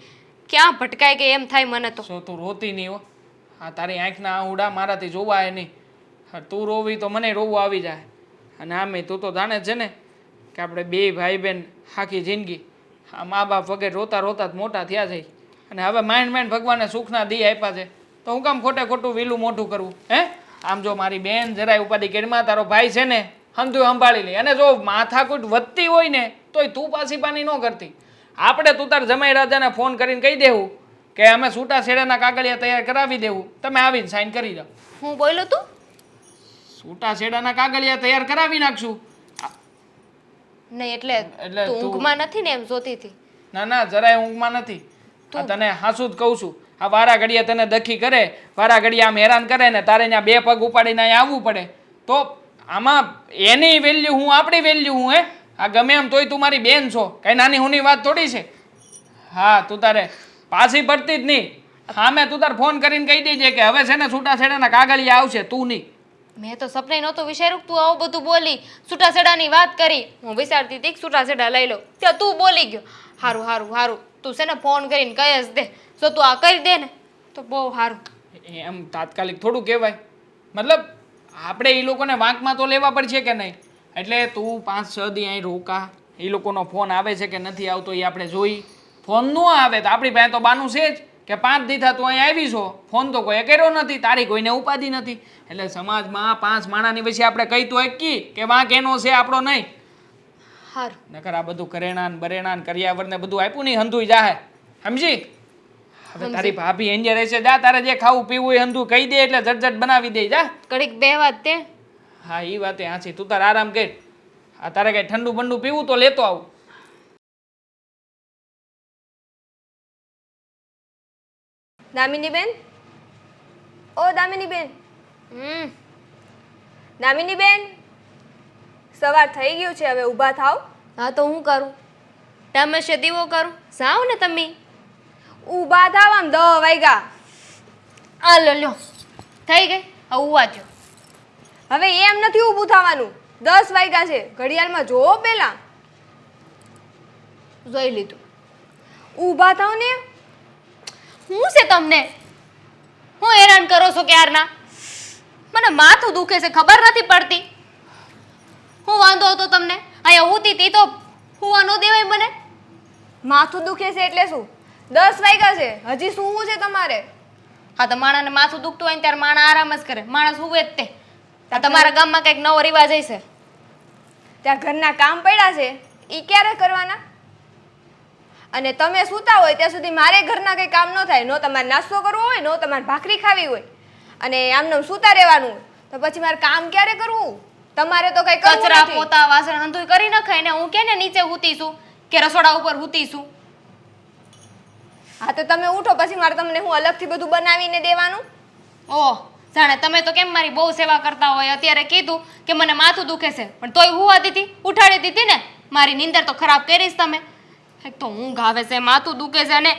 ક્યાં ભટકાઈ ગઈ એમ થાય મને તો. સો તું રોતી નહીં હો. હા તારી આંખના આહુડા મારાથી જોવાય નહીં. હા તું રોવી તો મને રોવું આવી જાય. અને આમે તું તો જાણે છે ને કે આપણે બે ભાઈ બહેન આખી જિંદગી આ મા બાપ વગેરે રોતા રોતા જ મોટા થયા છે. અને હવે માંડ માંડ ભગવાને સુખના દી આપ્યા છે તો હું કામ ખોટે ખોટું વીલું મોટું કરવું હે? આમ જો મારી બેન જરાય ઉપાધિ કેરમાં તારો ભાઈ છે ને હંધું સંભાળી લે. અને જો માથાકૂટ વધતી હોય ને તોય તું પાછી પાની ન કરતી. આપણે તું તાર જમાઈ રાજાને ફોન કરીને કહી દેવું કે અમે છૂટા છેડાના કાગળિયા તૈયાર કરાવી દેવું, તમે આવીને સાઈન કરી જાઓ. હું બોલ્યો તું? છૂટા છેડાના કાગળિયા તૈયાર કરાવી નાખશું. નહીં એટલે એટલે તું તું- ઊંઘમાં નથી ને એમ જોતી હતી. ના ના જરાય ઊંઘમાં નથી. આ તને હાસું જ કહું છું. આ વારા ઘડીએ તને દખી કરે, વારા ઘડીએ આમ હેરાન કરે ને તારે ત્યાં 2 પગ ઉપાડીને અહીં આવવું પડે તો આમાં એની વેલ્યુ હું આપણી વેલ્યુ હું હે? આ ગમે એમ તોય તું મારી બેન છો, કઈ નાની હુની વાત થોડી છે. હા તું તારે પાછી પડતી જ નહીં. હા મેં તું તાર ફોન કરીને કહી દેજે કે હવે છે ને છૂટા છેડાના કાગળિયા આવશે, તું નહીં. મેં તો સપને નહોતું વિચાર્યું કે તું આવું બધું બોલી છૂટાછેડાની વાત કરી. હું વિચારતી હતી કે છૂટાછેડા લઈ લો ત્યાં તું બોલી ગયો. હારું હારું હારું તું છે ને ફોન કરીને કહી જ દે. જો તું આ કરી દે ને તો બહુ સારું. એમ તાત્કાલિક થોડું કહેવાય. મતલબ આપણે એ લોકોને વાંકમાં તો લેવા પડશે કે નહીં. એટલે તું 5-6 દી અહીં રોકા. એ લોકોનો ફોન આવે છે કે નથી આવતો એ આપણે જોઈ. ફોન ન આવે તો આપણી પાસે તો બાનું છે જ કે 5 દી થા તું અહીં આવી છો, ફોન તો કોઈ કર્યો નથી, તારી કોઈને ઉપાધિ નથી. એટલે સમાજમાં 5 માણાની વચ્ચે આપણે કહી તો કી કે વાંક એનો છે આપણો નહીં. સારું નકર આ બધું કરેણાન બરેણાન કર્યાવર ને બધું આપ્યું નહીં હંધુય જાહે. સમજી? હવે તારી ભાભી એન્જર રહેશે. જા તારે જે ખાવું પીવું એ હંધું કહી દે એટલે ઝટઝટ બનાવી દે. જા ઘડીક બેહવા જ તે. હા એ વાતે હાચી. તું તાર આરામ કર. આ તારે કઈ ઠંડુ બંડુ પીવું તો લેતો આવું. દામિની બેન, ઓ દામિની બેન, દામિની બેન, સવાર થઈ ગયું છે, હવે ઊભા થાવ. હા તો હું કરું? ટમેશે દીવો કરું? જાઓ ને તમે. ઊભા થાવ, આમ 10 વાગ્યા. આ લો લ્યો થઈ ગઈ. હવે ઉવા જો. હવે એમ નથી ઊભું થવાનું. 10 વાગ્યા છે, ઘડિયાળમાં જોવો પહેલા. જોઈ લીધું. ઊભા થાવ ને. હું છે તમને? હું હેરાન કરો છો ક્યારના? મને માથું દુખે છે ખબર નથી પડતી. હું વાંધો હતો તમને? અહીંયા હુતી તી તો હુવા ન દેવાય મને? માથું દુખે છે એટલે શું? 10 વાગ્યા છે, હજી સૂવું છે તમારે? હા તો માણાને માથું દુખતું હોય ને ત્યારે માણા આરામ જ કરે, માણસ હુવે જ તે. આ તમારા ગામમાં કંઈક નવો રિવાજ હશે. ત્યાં ઘરના કામ પડ્યા છે, એ ક્યારે કરવાના? અને તમે સૂતા હોય ત્યાં સુધી મારે ઘરના કંઈ કામ ન થાય. નો તમારે નાસ્તો કરવો હોય, નો તમારે ભાખરી ખાવી હોય, અને આમને સૂતા રહેવાનું હોય, તો પછી મારે કામ ક્યારે કરવું? તમારે તો કંઈ કરવું કચરા નથી. પોતા વાસણ હંધુય કરી નખાય ને હું કે ને નીચે હુતી છું કે રસોડા ઉપર હુતી છું. હા તો તમે ઉઠો, પછી મારે તમને હું અલગથી બધું બનાવીને દેવાનું? ઓહ જાણે તમે તો કેમ મારી બહુ સેવા કરતા હોય. અત્યારે કીધું કે મને માથું દુખે છે પણ તોય હુવા દીધી, ઉઠાડી દીધી ને. મારી નીંદર તો ખરાબ કરીશ તમે. એક તો ઊંઘ આવે છે, માથું દુખે છે અને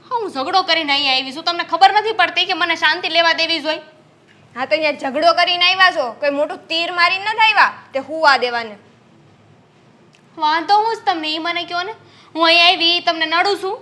હા હું ઝઘડો કરીને અહીંયા આવી છું, તમને ખબર નથી પડતી કે મને શાંતિ લેવા દેવી જોઈએ? હા તો અહીંયા ઝઘડો કરીને આવ્યા છો, કોઈ મોટું તીર મારીને નથી આવ્યા તે હુવા દેવાને. વાંધો હું જ તમને એ મને કહો ને, હું અહીંયા આવી તમને નડું છું?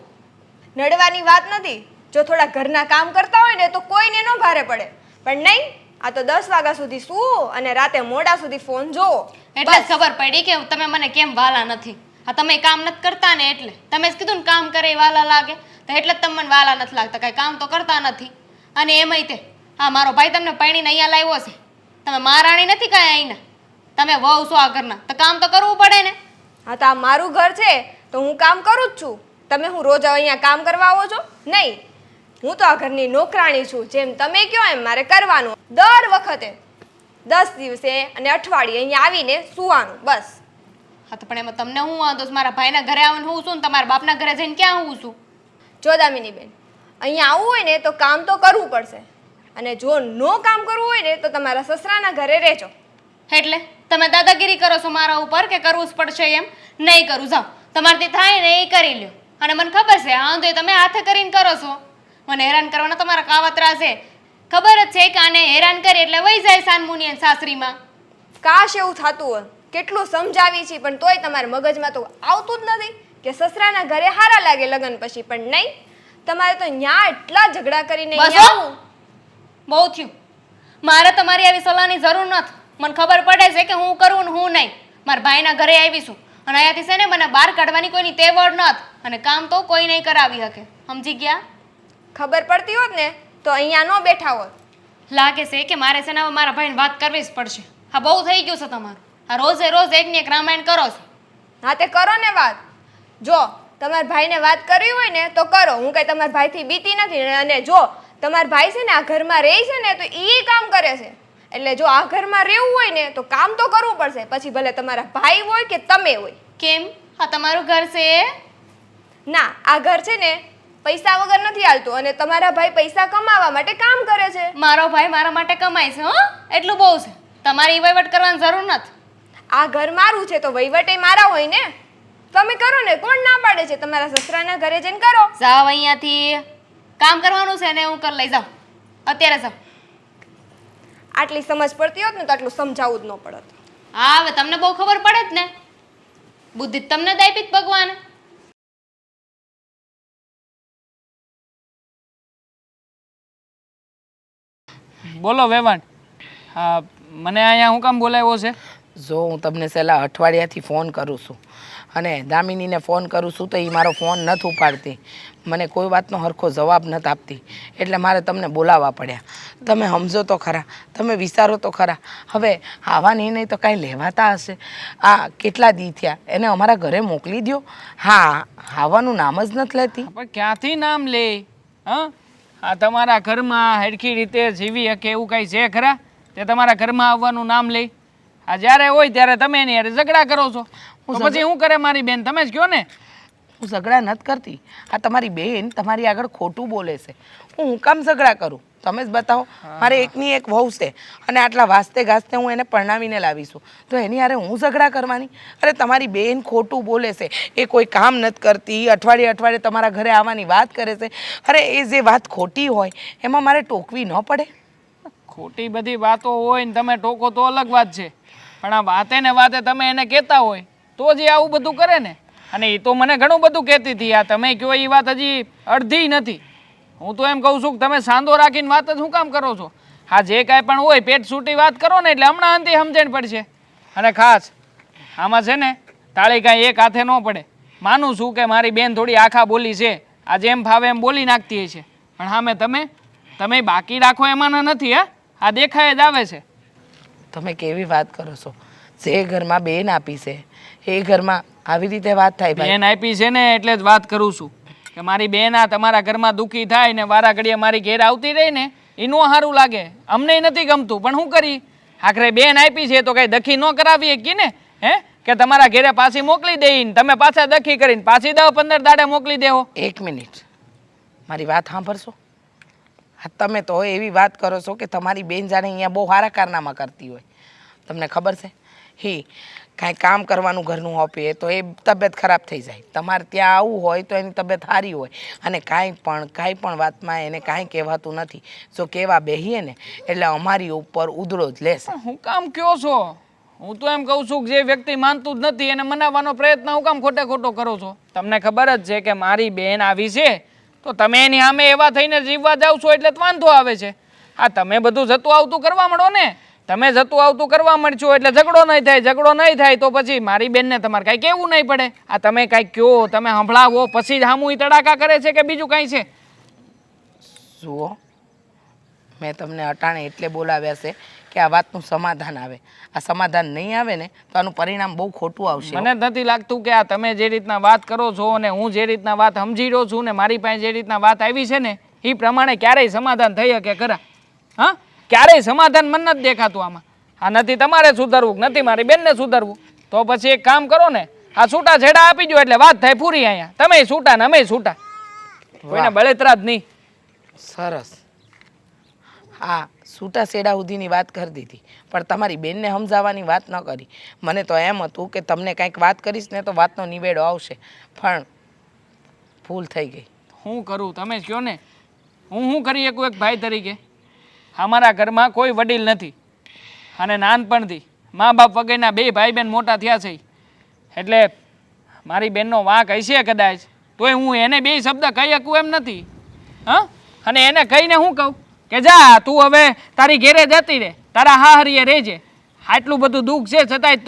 નડવાની વાત નથી. જો થોડા ઘરના કામ કરતા હોય ને તો કોઈને ન ભારે પડે, પણ નહીં, આ તો 10 વાગ્યા સુધી સૂવો અને રાતે મોડા સુધી ફોન જોવો. એટલે જ ખબર પડી કે તમે મને કેમ વાલા નથી. હા તમે કામ નથી કરતા ને એટલે તમે જ કીધું ને કામ કરે એ વાલા લાગે, તો એટલે જ તમે મને વાલા નથી લાગતા, કાંઈ કામ તો કરતા નથી. અને એમાંય તે હા મારો ભાઈ તમને પૈણીને અહીંયા લાવ્યો છે, તમે મહારાણી નથી કાંઈ અહીંના, તમે વહુ છો આ ઘરના, તો કામ તો કરવું પડે ને. હા તો આ મારું ઘર છે તો હું કામ કરું જ છું. તમે હું રોજ અહીંયા કામ કરવા આવો છો? નહીં, હું તો આ ઘરની નોકરાણી છું. જેમ તમે કહો એમ મારે કરવાનું. દર વખતે 10 દિવસે અને અઠવાડિયે અહીંયા આવીને સૂવાનું બસ. હા તો પણ એમાં તમને હું વાંધો છે? મારા ભાઈના ઘરે આવવાનું હું છું ને તમારા બાપના ઘરે જઈને ક્યાં હું છું? જો દામિની બેન, અહીંયા આવવું હોય ને તો કામ તો કરવું પડશે, અને જો નો કામ કરવું હોય ને તો તમારા સસરાના ઘરે રહેજો. એટલે તમે દાદાગીરી કરો છો મારા ઉપર કે કરવું જ પડશે એમ? નહીં કરું, જાઓ તમારથી થાય ને એ કરી લ્યો. અને મને ખબર છે હા તો તમે હાથે કરીને કરો છો, મને હેરાન કરવાના તમારા કાવતરા છે. ખબર જ છે કે આને હેરાન કરી એટલે વહી જાય સાનમુની અને સાસરીમાં. કાશ એવું થતું હોય, કેટલું સમજાવી છે પણ તોય તમારા મગજમાં તો આવતું જ નથી કે સસરાના ઘરે હારા લાગે લગ્ન પછી. પણ નહીં, તમારે તો ન્યા એટલા ઝઘડા કરીને બસ ન્યા હો! બહુ થયું. મારે તમારી આવી સલાહની જરૂર નથી. મને ખબર પડે છે કે હું કરું ને હું નહીં. મારા ભાઈના ઘરે આવીશું અને અહીંયાથી છે ને મને બહાર કાઢવાની કોઈની તેવડ નથી, અને કામ તો કોઈ નહીં કરાવી શકે. સમજી ગયા? ખબર પડતી હોત ને તો અહીંયા ન બેઠા હોત. લાગે છે કે મારે છે ને હવે મારા ભાઈને વાત કરવી જ પડશે. હા બહુ થઈ ગયું છે તમારું. આ રોજે રોજ એકની એક રામાયણ કરો છો. હા તે કરો ને વાત. જો તમારા ભાઈને વાત કરવી હોય ને તો કરો, હું કઈ તમારા ભાઈથી બીતી નથી. અને જો તમારા ભાઈ છે ને આ ઘરમાં રહે છે ને તો એ કામ કરે છે, એટલે જો આ ઘરમાં રહેવું હોય ને તો કામ તો કરવું પડશે, પછી ભલે તમારા ભાઈ હોય કે તમે હોય. કેમ? આ તમારું ઘર છે? ના, આ ઘર છે ને પૈસા વગર નથી હાલતું, અને તમારા ભાઈ પૈસા કમાવા માટે કામ કરે છે. મારો ભાઈ મારા માટે કમાય છે. હો એટલું બહુ છે, તમારી વહીવટ કરવાની જરૂર નથી. આ ઘર મારું છે તો વહીવટે મારા હોય ને. તમે કરો ને, કોણ ના પાડે છે? તમારા સસરાના ઘરે જઈને કરો. જાઓ અહીંયાથી, કામ કરવાનું છે ને હું કરી લઈ. જાઓ અત્યારે જાઓ. આટલી સમજ પડતી હોત ને તો આટલું સમજાવવું જ ન પડત. હા હવે તમને બહુ ખબર પડે જ ને, બુદ્ધિ તમને જ આપી જ ભગવાને. બોલો વેવાણ, હા મને અહીંયા હું કામ બોલાવ્યો છે? જો હું તમને છેલ્લા અઠવાડિયાથી ફોન કરું છું અને દામિનીને ફોન કરું છું તો એ મારો ફોન નથી ઉપાડતી, મને કોઈ વાતનો સરખો જવાબ નથી આપતી, એટલે મારે તમને બોલાવવા પડ્યા. તમે સમજો તો ખરા, તમે વિચારો તો ખરા. હવે આવવાની નહીં તો કાંઈ લેવાતા હશે? આ કેટલા દી થયા, એને અમારા ઘરે મોકલી દો. હા, આવવાનું નામ જ નથી લેતી. પણ ક્યાંથી નામ લે? હા, આ તમારા ઘરમાં હરખી રીતે જીવી શકે એવું કાંઈ છે ખરા તે તમારા ઘરમાં આવવાનું નામ લે? આ જ્યારે હોય ત્યારે તમે એની હારે ઝઘડા કરો છો, તો પછી શું કરે મારી બેન? તમે જ કહો ને. હું ઝઘડા નથી કરતી, આ તમારી બેન તમારી આગળ ખોટું બોલે છે. હું કામ ઝઘડા કરું? તમે જ બતાવો. મારે એકની એક વહુ છે અને આટલા વાસ્તે ગાસ્તે હું એને પરણાવીને લાવીશું, તો એની હારે હું ઝઘડા કરવાની? અરે તમારી બેન ખોટું બોલે છે, એ કોઈ કામ નથી કરતી, અઠવાડિયે અઠવાડિયે તમારા ઘરે આવવાની વાત કરે છે. અરે એ જે વાત ખોટી હોય એમાં મારે ટોકવી ન પડે? ખોટી બધી વાતો હોય ને તમે ટોકો તો અલગ વાત છે, પણ આ વાતે ને વાતે તમે એને કહેતા હોય તો જ એ આવું બધું કરે ને. અને એ તો મને ઘણું બધું કહેતી હતી. આ તમે કહો એ વાત હજી અડધી નથી. હું તો એમ કહું છું કે તમે સાંધો રાખીને વાત જ શું કામ કરો છો? હા જે કાંઈ પણ હોય પેટ છૂટી વાત કરો ને એટલે હમણાં અંતે સમજણ પડશે. અને ખાસ આમાં છે ને તાળી કાંઈ એક હાથે ન પડે. માનું છું કે મારી બેન થોડી આખા બોલી છે, આ જેમ ફાવે એમ બોલી નાખતી હોય છે, પણ હા મેં તમે બાકી રાખો એમાંના નથી. હા, આ દેખાય જ આવે છે. તમે કેવી વાત કરો છો? જે ઘરમાં બેન આપી છે એ ઘરમાં આવી રીતે વાત થાય? બેન આપી છે ને એટલે જ વાત કરું છું કે મારી બેન આ તમારા ઘરમાં દુઃખી થાય ને વારા ઘડીએ મારી ઘેર આવતી રહી ને એ નો સારું લાગે. અમને નથી ગમતું, પણ શું કરી? આખરે બેન આપી છે તો કઈ દખી ન કરાવીએ કે ને? હે કે તમારા ઘેરે પાછી મોકલી દઈને તમે પાછા દખી કરીને પાછી 10-15 દાડે મોકલી દેવો? એક મિનિટ, મારી વાત સાંભળશો? હા, તમે તો એવી વાત કરો છો કે તમારી બેન જાણે અહીંયા બહુ સારા કારનામા કરતી હોય. તમને ખબર છે કાંઈ કામ કરવાનું ઘરનું આપીએ તો એ તબિયત ખરાબ થઈ જાય. તમારે ત્યાં આવવું હોય તો એની તબિયત સારી હોય, અને કાંઈ પણ વાતમાં એને કાંઈ કહેવાતું નથી. જો કહેવા બેહીએ ને એટલે અમારી ઉપર ઉધળો જ લેશે. હું કામ કયો છો? હું તો એમ કહું છું કે જે વ્યક્તિ માનતું જ નથી એને મનાવવાનો પ્રયત્ન હું કામ ખોટે ખોટો કરો છો? તમને ખબર જ છે કે મારી બેન આવી છે તો તમે એની સામે એવા થઈને જીવવા જાવ છો એટલે જ વાંધો આવે છે. આ તમે બધું જતું આવતું કરવા માંડો ને, તમે જતું આવતું કરવા માંડશો એટલે ઝઘડો નહીં થાય. ઝઘડો નહીં થાય તો પછી મારી બેનને તમારે કાંઈ કહેવું નહીં પડે. આ તમે કાંઈ કહો, તમે સંભળાવો પછી જ સામું ઈ તડાકા કરે છે કે બીજું કાંઈ છે? જુઓ, મેં તમને અટાણે એટલે બોલાવ્યા છે કે આ વાતનું સમાધાન આવે. આ સમાધાન નહીં આવે ને તો આનું પરિણામ બહુ ખોટું આવશે. મને નથી લાગતું કે આ તમે જે રીતના વાત કરો છો અને હું જે રીતના વાત સમજી રહ્યો છું ને મારી પાસે જે રીતના વાત આવી છે ને એ પ્રમાણે ક્યારેય સમાધાન થઈ શકે ખરા? હા, ક્યારેય સમાધાન મને નથી દેખાતું આમાં. આ નથી તમારે સુધરવું, નથી મારી બેનને સુધરવું, તો પછી એક કામ કરો ને, આ છૂટા છેડા આપી દો એટલે વાત થાય પૂરી. અહીંયા તમે છૂટા ને અમે છૂટા, કોઈને બળેતરા જ નહીં. સરસ. હા, છૂટા છેડા સુધીની વાત કરી દીધી, પણ તમારી બેનને સમજાવવાની વાત ન કરી. મને તો એમ હતું કે તમને કંઈક વાત કરીશ ને તો વાતનો નિવેડો આવશે, પણ ભૂલ થઈ ગઈ. હું કરું તમે જ કહો ને, હું શું કરી શકું એક ભાઈ તરીકે? અમારા ઘરમાં કોઈ વડીલ નથી અને નાનપણથી મા બાપ વગરના બે ભાઈ બહેન મોટા થયા છે, એટલે મારી બેનનો વાંક હશે કદાચ તોય હું એને બે શબ્દ કહી શકું એમ નથી. હા, અને એને કહીને હું કહું કે જા તું હવે તારી ઘેરે જતી રહે, તારા હાહરીએ રહેજે. આટલું બધું દુઃખ છે છતાંય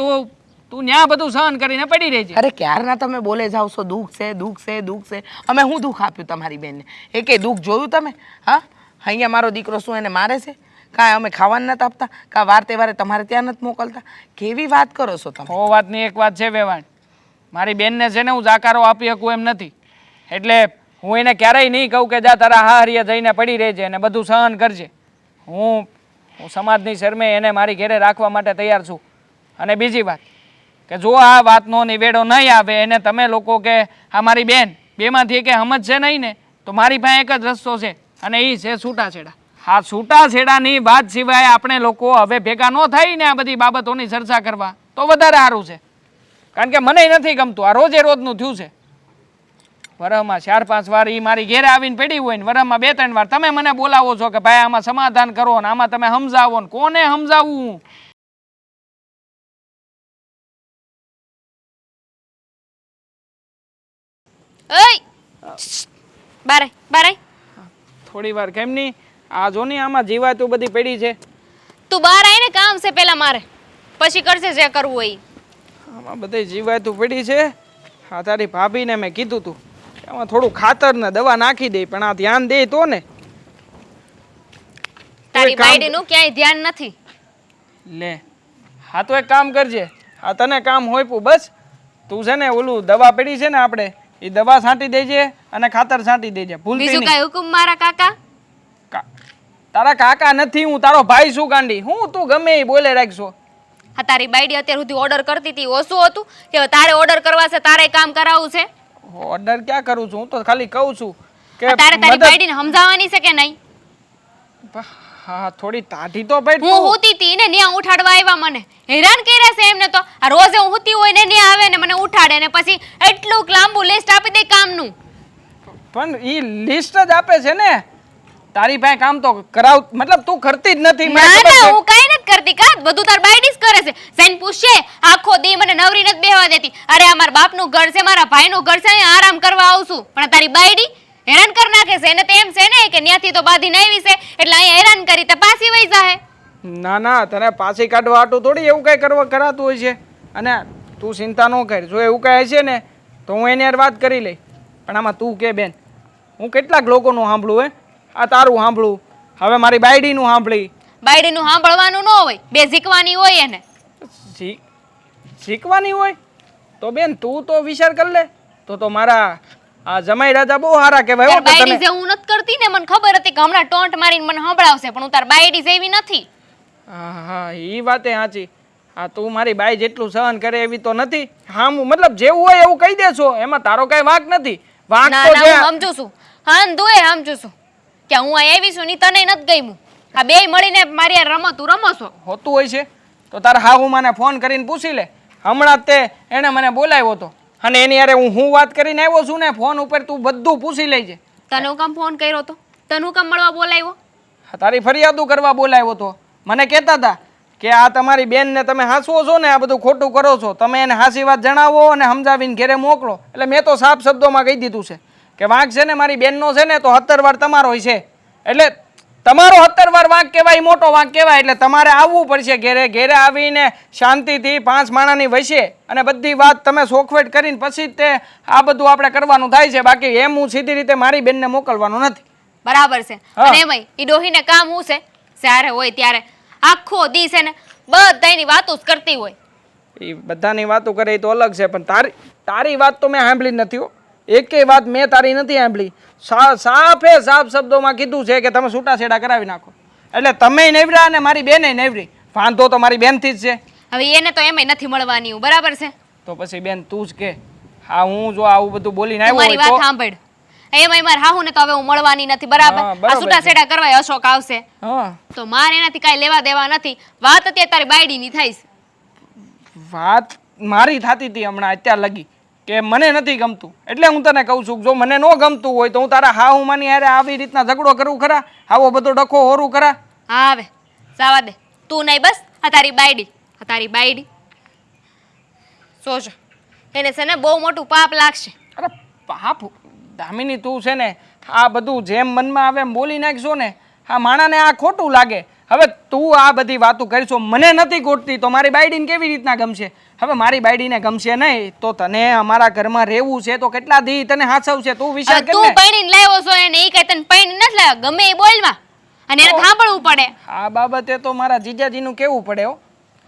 તું ન્યા બધું સહન કરીને પડી રહેજે. અરે ક્યારના તમે બોલે જાવ છો દુઃખ છે દુઃખ છે દુઃખ છે. અમે શું દુઃખ આપ્યું તમારી બેનને? એકે દુઃખ જોયું તમે? હા, અહીંયા મારો દીકરો શું એને મારે છે? કાંઈ અમે ખાવાનું નથી આપતા? કાં વાર તહેવારે તમારે ત્યાં નથી મોકલતા? કેવી વાત કરો છો તમે? હો વાતની એક વાત છે વેવાણ, મારી બેનને છે ને હું જાકારો આપી શકું એમ નથી, એટલે હું એને ક્યારેય નહીં કહું કે જા તારા હાહરીએ જઈને પડી રહેજે અને બધું સહન કરજે. હું સમાજની શરમે એને મારી ઘેરે રાખવા માટે તૈયાર છું. અને બીજી વાત કે જો આ વાતનો નિવેડો નહીં આવે એને તમે લોકો કે આ મારી બેન બેમાંથી કે સમજશે નહીં ને તો મારી પાસે એક જ રસ્તો છે અને એ છે છૂટાછેડા. હા, છૂટાછેડાની વાત સિવાય આપણે લોકો હવે ભેગા ન થાય ને આ બધી બાબતોની ચર્ચા કરવા તો વધારે સારું છે, કારણ કે મને નથી ગમતું આ રોજે રોજનું થયું છે. વરહમાં 4-5 વાર એ મારી ઘેરે આવીને પડી હોય ને વરહમાં 2-3 વાર તમે મને બોલાવો છો કે ભાઈ આમાં સમાધાન કરો ને આમાં તમે સમજાવો ને કોને સમજાવવું? બારે બારે થોડી વાર કેમ નહીં? આ જો ને આમાં જીવાતું બધી પડી છે. તું બહાર આવીને કામ છે પેલા મારે, પછી કરશે જે કરવું હોય. આમાં બધી જીવાતું પડી છે. હા, તારી ભાભીને મેં કીધું તું કે આમાં થોડું ખાતર ને દવા નાખી દે, પણ આ ધ્યાન દે તો ને. તારી બાયડીનું ક્યાંય ધ્યાન નથી. લે, હા તો એક કામ કરજે, આ તને કામ હોય પૂ બસ તું છે ને ઓલું દવા પડી છે ને આપણે એ દવા છાંટી દેજે અને ખાતર છાંટી દેજે. ભૂલતી બીજું નહીં. કઈ હુકમ મારા કાકા? તારા કાકા નથી, હું તારો ભાઈ છું ગાંડી. હું તું ગમે એ બોલે રાખશો. હા, તારી બાયડી અત્યાર સુધી ઓર્ડર કરતી હતી ઓછું હતું કે તારે ઓર્ડર કરવા છે, તારે કામ કરાવવું છે? ઓર્ડર ક્યાં કરું છું, હું તો ખાલી કહું છું કે તારે તારી બાયડીને સમજાવવાની છે કે નહીં? હા, થોડી તાઢી તો ભાઈ હું હુતી હતી ને ન્યા ઉઠાડવા આવ્યા, મને હેરાન કર્યા છે એમને તો. આ રોજે હું હુતી હોય ને ન્યા આવે ને મને ઉઠાડે ને પછી એટલું લાંબુ લિસ્ટ આપી દે કામનું. પણ ઈ લિસ્ટ જ આપે છે ને, તારી પાસે કામ તો કરાવ મતલબ તું કરતી જ નથી. મને ના ખબર ના, છે. હું કાઈ નથી કરતી. કા બધું તાર બાયડી જ કરે છે. જઈને પૂછે આખો દી મને નવરી નથી બેહવા દેતી. અરે આ મારા બાપનું ઘર છે, મારા ભાઈનું ઘર છે, અહીંયા આરામ કરવા આવશું, પણ તારી બાયડી હેરાન કરી નાખે છે. એને તો એમ છે ને કે ન્યાથી તો બાંધીને આવી છે એટલે અહીંયા હેરાન કરી તો પાછી વઈ જાહે. ના ના, તને પાછી કાઢવા આટું થોડી એવું કઈ કરવા કરાતું હોય છે. અને તું ચિંતા ન કર, જો એવું કઈ હશે ને તો હું એની યાર વાત કરી લઈ. પણ આમાં તું કે બેન, હું કેટલાક લોકોનું સાંભળું હે, આ તારું સાંભળું, હવે મારી બાયડીનું સાંભળી. બાયડીનું સાંભળવાનું ન હોય, બે શીખવાની હોય એને. શીખવાની હોય તો બેન તું તો વિચાર કર લે. તો મારા આ જમાઈ રાજા બહુ સારા કહેવાય. તાર બાયડી જે હું નથી કરતી ને, મને ખબર હતી કે હમણાં ટોન્ટ મારીને મને સંભળાવશે, પણ હું તાર બાયડી જેવી નથી. હા, એ વાતે સાચી. હા, તું મારી બાઈ જેટલું સહન કરે એવી તો નથી. હા, મતલબ જેવું હોય એવું કહી દેશો, એમાં તારો કઈ વાંક નથી. વાંક ના તો ના, છે. હું સમજુ છું. હા, દોય સમજુ છું કે હું અહીં આવી છું ની તને નથી ગમ્યું. આ બે મળીને મારી યાર રમતું રમો છો. હોતું હોય છે તો તારા હાહુ માને ફોન કરીને પૂછી લે હમણાં જ તે એણે મને બોલાવ્યો હતો અને એની યારે હું વાત કરીને આવ્યો છું ને ફોન ઉપર તું બધું પૂછી લેજે. તને હું કામ ફોન કર્યો તો? તને હું કામ મળવા બોલાવ્યો? તારી ફરિયાદો કરવા બોલાવ્યો હતો. મને કહેતા હતા કે આ તમારી બેનને તમે હાંસવો છો ને આ બધું ખોટું કરો છો, તમે એને હાસી વાત જણાવો અને સમજાવીને ઘેરે મોકલો. એટલે મેં તો સાફ શબ્દોમાં કહી દીધું છે કે વાંક છે ને મારી બેનનો છે ને તો 17 વાર તમારો છે, એટલે તમારો 17 વાર વાંક કહેવાય, મોટો વાંક કહેવાય. એટલે તમારે આવવું પડશે ઘેરે. ઘેરે આવીને શાંતિથી 5 માણાની વસે અને બધી વાત તમે સોખવેટ કરીને પછી જ તે આ બધું આપણે કરવાનું થાય છે. બાકી એમ હું સીધી રીતે મારી બેનને મોકલવાનું નથી. બરાબર છે. અને એમાંય ઈ ડોહીને કામ હું છે, જ્યારે હોય ત્યારે આખો દી છે ને બધાયની વાતો જ કરતી હોય. એ બધાની વાતો કરે એ તો અલગ છે, પણ તારી વાત તો મેં સાંભળી જ નથી હો. એકેય વાત મેં તારી નથી સાંભળી. સાફ શબ્દોમાં કીધું છે કે તમે છૂટાછેડા કરાવી નાખો. એટલે તમે નવરા અને મારી બેને નવરી. વાંધો તો મારી બેનથી જ છે. હવે એને તો એમાંય નથી મળવાની હું, બરાબર છે? તો પછી બેન તું જ કે. હા, હું જો આવું બધું બોલીને તું મારી આવ્યો વાત સાંભળ. એમાંય મારે હાહુ ને તો હવે હું મળવાની નથી, બરાબર? હા, બરાબર આ છૂટાછેડા કરવા અશોક આવશે હા, તો મારે એનાથી કાંઈ લેવા દેવા નથી. વાત અત્યારે તારી બાયડીની થાય છે. વાત મારી થતી હતી હમણાં અત્યાર લગી કે મને નથી ગમતું. એટલે હું તને કહું છું જો મને ન ગમતું હોય તો હું તારા હાહુ માની હારે આવી રીતના ઝઘડો કરું ખરા? આવો બધો ડખો હોરું ખરા? હા હવે જવા દે. તું નહીં, બસ આ તારી બાયડી સોચ એને છે ને બહુ મોટું પાપ લાગશે. અરે પાપ દામિની, તું છે ને આ બધું જેમ મનમાં આવે એમ બોલી નાખશો ને આ માણાને આ ખોટું લાગે. હવે તું આ બધી વાતો કરશો, મને નથી ગોઠતી તો મારી બાયડીને કેવી રીતના ગમશે? હવે મારી બાયડીને ગમશે નહીં તો તને અમારા ઘરમાં રહેવું છે તો કેટલા દી તને હાચવશે? તું વિચાર હવે કર તું ને. પૈણીને લાવ્યો છો એને, ઈ કઈ તને પૈણી નથી લાવ્યો, ગમે એ બોલમાં, અને એને સાંભળવું પડે. આ બાબતે તો મારા જીજાજીનું કેવું પડે હો.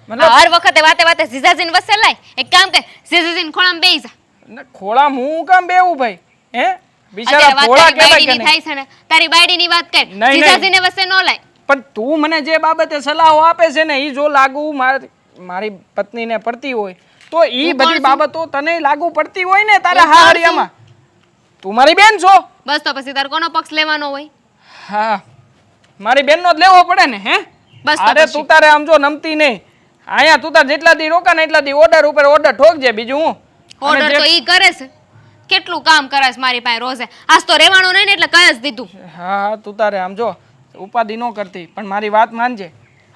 હર વખતે વાતે જીજાજીને વસે લાય. એક કામ કર, જીજાજીને ખોળામાં બેસી જા. ખોળામાં હું કામ બેવું ભાઈ? હે બિચારા અત્યારે વાત ખોળા તારી કહેવાય કે બાયડીની નહીં? થાય છે ને, તારી બાયડીની વાત કર. નહીં. જીજાજીને વસે ન લાય. પણ તું મને જે બાબતે સલાહો આપે છે ને એ જો લાગુ મારી પત્નીને પડતી હોય તો ઈ બધી બાબતો તને લાગુ પડતી હોય ને તારા હાહરિયામાં. તું મારી બેન છો. બસ તો પછી તાર કોનો પક્ષ લેવાનો હોય? હા, મારી બેનનો જ લેવો પડે ને. હે બસ તો અરે પછી. તું તારે આમ જો નમતી નહીં. અહીંયા તું તાર જેટલા દી રોકા ને એટલા દી ઓર્ડર ઉપર ઓર્ડર ઠોકજે. બીજું હું ઓર્ડર તો ઈ કરે છે, કેટલું કામ કરે છે મારી પાસે રોજે. આજ તો રહેવાનું નહીં ને એટલે કહી જ દીધું. હા, તું તારે આમ જો ઉપાધિ ન કરતી પણ મારી વાત માનજે.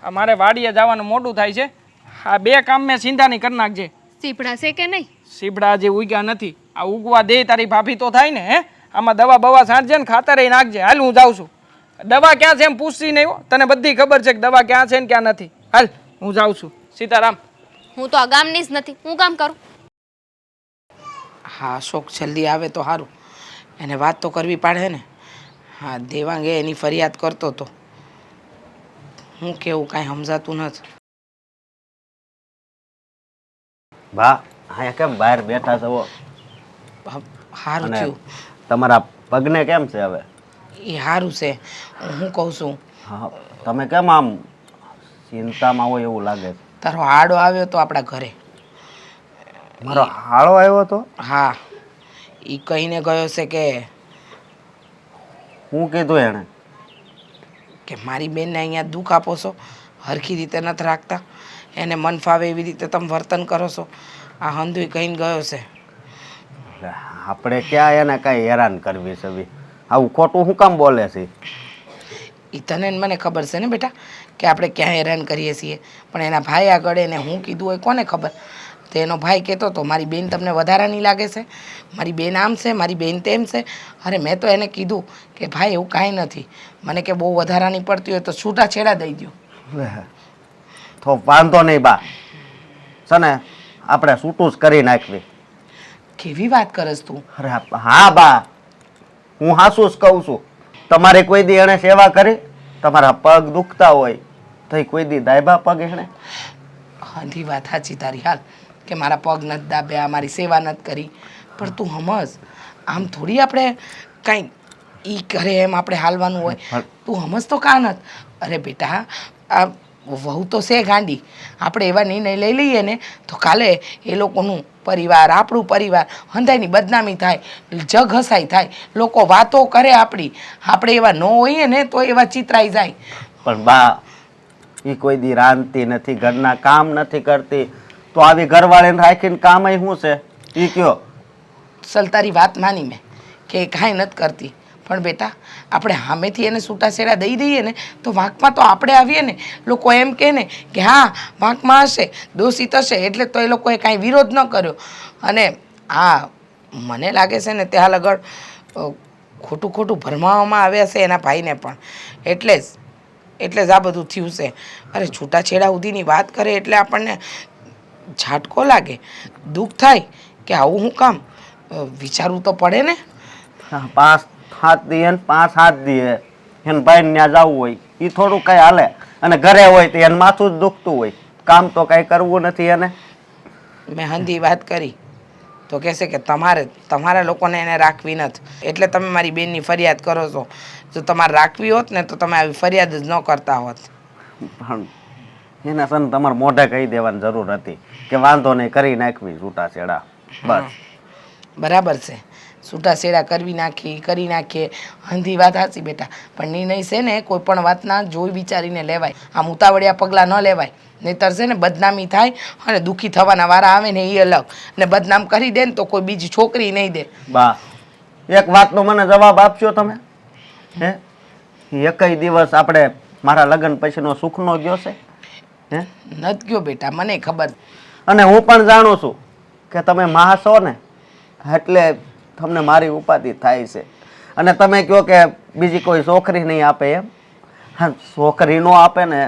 આ મારે વાડીએ જવાનું મોડું થાય છે. આ 2 કામ મેં સિંધાની કરી નાખજે. સીપડા છે કે નહીં? સીબડા જે ઉગ્યા નથી, આ ઉગવા દે તારી ભાભી તો થાય ને. હે આમાં દવા બવા છાંટજે ને ખાતર નાખજે. હાલ હું જાઉં છું. દવા ક્યાં છે એમ પૂછતી નહીં હો. તને બધી ખબર છે કે દવા ક્યાં છે ને ક્યાં નથી. હાલ હું જાઉં છું. સીતારામ. હું તો આ ગામની જ નથી, હું કામ કરું? હા, અશોક જલ્દી આવે તો સારું. એને વાત તો કરવી પડે ને. હા, દેવાંગે એની ફરિયાદ કરતો હતો. હું કેવું કાંઈ સમજાતું નથી. બા અહીંયા કેમ બહાર બેઠા છો? સારું અને થયું. તમારા પગને કેમ છે હવે? એ સારું છે. હું કહું છું હા, તમે કેમ આમ ચિંતામાં હોય એવું લાગે છે? તારો હાડો આવ્યો તો આપણા ઘરે. મારો હાળો આવ્યો તો? હા, એ કહીને ગયો છે કે હું કીધું એણે? કે મારી બેનને અહીંયા દુઃખ આપો છો, હરખી રીતે નથી રાખતા, એને મન ફાવે એવી રીતે તમે વર્તન કરો છો. આ હંધુય કહીને ગયો છે. એટલે આપણે ક્યાં એને કાંઈ હેરાન કરવી છે બી? આવું ખોટું શું કામ બોલે છે? એ તને ને મને ખબર છે ને બેટા કે આપણે ક્યાં હેરાન કરીએ છીએ, પણ એના ભાઈ આગળ એને હું કીધું હોય કોને ખબર. તો એનો ભાઈ કહેતો હતો મારી બેન તમને વધારાની લાગે છે, મારી બેન આમ છે, મારી બેન તેમ છે. અરે મેં તો એને કીધું કે ભાઈ એવું કાંઈ નથી, મને કે બહુ વધારાની પડતી હોય તો છૂટાછેડા દઈ દો. તો વાંધો નહીં બા, છે ને આપણે છૂટું જ કરી નાખવી. કેવી વાત કરસ તું? અરે હા બા, હું હાસું જ કહું છું. તમારે કોઈ દી એણે સેવા કરી? તમારા પગ દુખતા હોય તો કોઈ દી દાયબા પગ એણે? હાથી વાત સાચી તારી. હાલ કે મારા પગ નથી દાબ્યા, મારી સેવા નથી કરી, પણ તું સમજ આમ થોડી આપણે કાંઈ ઈ કરે એમ આપણે હાલવાનું હોય. તું સમજ તો કાં નથી. અરે બેટા આ વહુ તો છે ગાંડી. આપણે એવા નિર્ણય લઈ લઈએ ને તો કાલે એ લોકોનું પરિવાર, આપણું પરિવાર હંધાઈની બદનામી થાય, જગ હસાઈ થાય, લોકો વાતો કરે આપણી. આપણે એવા ન હોઈએ ને તો એવા ચિતરાઈ જાય. પણ બા એ કોઈ દી રાંધતી નથી, ઘરના કામ નથી કરતી, તો આવી ઘરવાળીને રાખીને કામ શું છે એ કયો. ચલ તારી વાત માની મેં કે એ કાંઈ નથી કરતી, પણ બેટા આપણે સામેથી એને છૂટાછેડા દઈ દઈએ ને તો વાંકમાં તો આપણે આવીએ ને. લોકો એમ કહે ને કે હા વાંકમાં હશે, દોષિત હશે, એટલે તો એ લોકોએ કાંઈ વિરોધ ન કર્યો. અને આ મને લાગે છે ને ત્યાં લગળ ખોટું ખોટું ભરમાવવામાં આવ્યા છે એના ભાઈને પણ, એટલે જ આ બધું થયું છે. અરે છૂટાછેડા સુધીની વાત કરે એટલે આપણને ઝાટકો લાગે, દુઃખ થાય કે આવું હું કામ, વિચારવું તો પડે ને. 5-7 દીએ ને 5-7 દીએ એને ભાઈને ત્યાં જવું હોય એ થોડું કઈ હાલે, અને ઘરે હોય તો એને માથું જ દુખતું હોય, કામ તો કઈ કરવું નથી એને. મેં હંધી વાત કરી તો કહેશે કે તમારા લોકોને એને રાખવી નથી, એટલે તમે મારી બેનની ફરિયાદ કરો છો. જો તમારે રાખવી હોત ને તો તમે આવી ફરિયાદ જ ન કરતા હોત. પણ એને છે ને તમારે મોઢે કહી દેવાની જરૂર હતી કે વાંધો નહીં કરી નાખવી છૂટાછેડા, બસ. બરાબર છે, છૂટાછેડા કરી નાખીએ, હંધી વાત હાચી બેટા, પણ નિર્ણય છે ને કોઈ પણ વાતના જોઈ વિચારીને લેવાય. આમ ઉતાવળિયા પગલાં ન લેવાય, નહીંતર છે ને બદનામી થાય અને દુઃખી થવાના વારા આવે ને એ અલગ, ને બદનામ કરી દે ને તો કોઈ બીજી છોકરી નહીં દે. બા એક વાતનો મને જવાબ આપશો તમે? હે એકય દિવસ આપણે મારા લગ્ન પછીનો સુખનો ગયો છે? હે નથી ગયો બેટા, મને ખબર. અને હું પણ જાણું છું કે તમે માં છો ને એટલે તમને મારી ઉપાધિ થાય છે. અને તમે કહો કે બીજી કોઈ છોકરી નહીં આપે એમ. હા, છોકરી નો આપે ને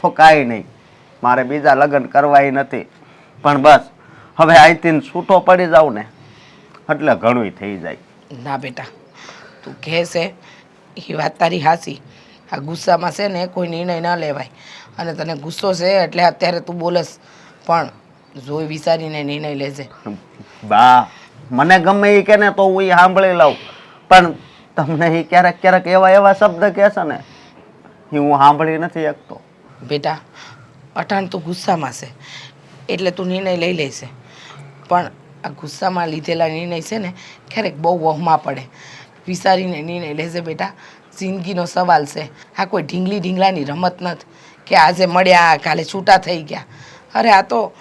તો કાંઈ નહીં, મારે બીજા લગ્ન કરવાય નથી, પણ બસ હવે અહીંથી છૂટો પડી જાઉં ને એટલે ઘણું થઈ જાય. ના બેટા, તું કહે છે એ વાત તારી હાચી. આ ગુસ્સામાં છે ને કોઈ નિર્ણય ન લેવાય, અને તને ગુસ્સો છે એટલે અત્યારે તું બોલસ, પણ જોઈ વિચારીને નિર્ણય લેજે. બા મને ગમે એ કે ને તો હું એ સાંભળી લઉં, પણ તમને એ ક્યારેક ક્યારેક એવા શબ્દ કહે છે ને એ હું સાંભળી નથી શકતો. બેટા અટાણ તું ગુસ્સામાં છે એટલે તું નિર્ણય લઈ લેશે, પણ આ ગુસ્સામાં લીધેલા નિર્ણય છે ને ક્યારેક બહુ વહમાં પડે. વિચારીને નિર્ણય લેજે બેટા, જિંદગીનો સવાલ છે. આ કોઈ ઢીંગલાની રમત નથી કે આજે મળ્યા કાલે છૂટા થઈ ગયા. અરે આ તો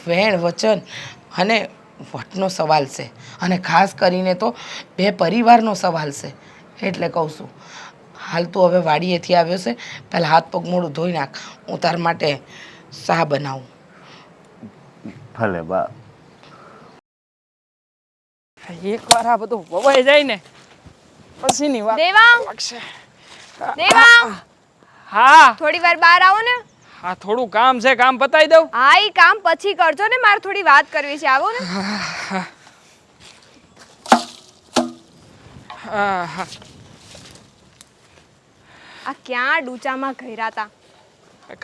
વેણ વચન અને વટનો સવાલ છે, અને ખાસ કરીને તો બે પરિવારનો સવાલ છે. એટલે કહું છું હાલ તું હવે વાડીએથી આવ્યો છે, પહેલાં હાથ પગ મોઢું ધોઈ નાખ, હું તાર માટે ચા બનાવું. ભલે બા. એકવાર આ બધું વવાઈ જાય ને પછીની વાત દેવાંગ! લાગશે. દેવાંગ, હા થોડી વાર બહાર આવો ને. હા, થોડું કામ છે, કામ પતાવી દઉં. હા, એ કામ પછી કરજો ને, મારે થોડી વાત કરવી છે. આવો ને. હા, આ ક્યાં ડૂચામાં ઘેરા તા?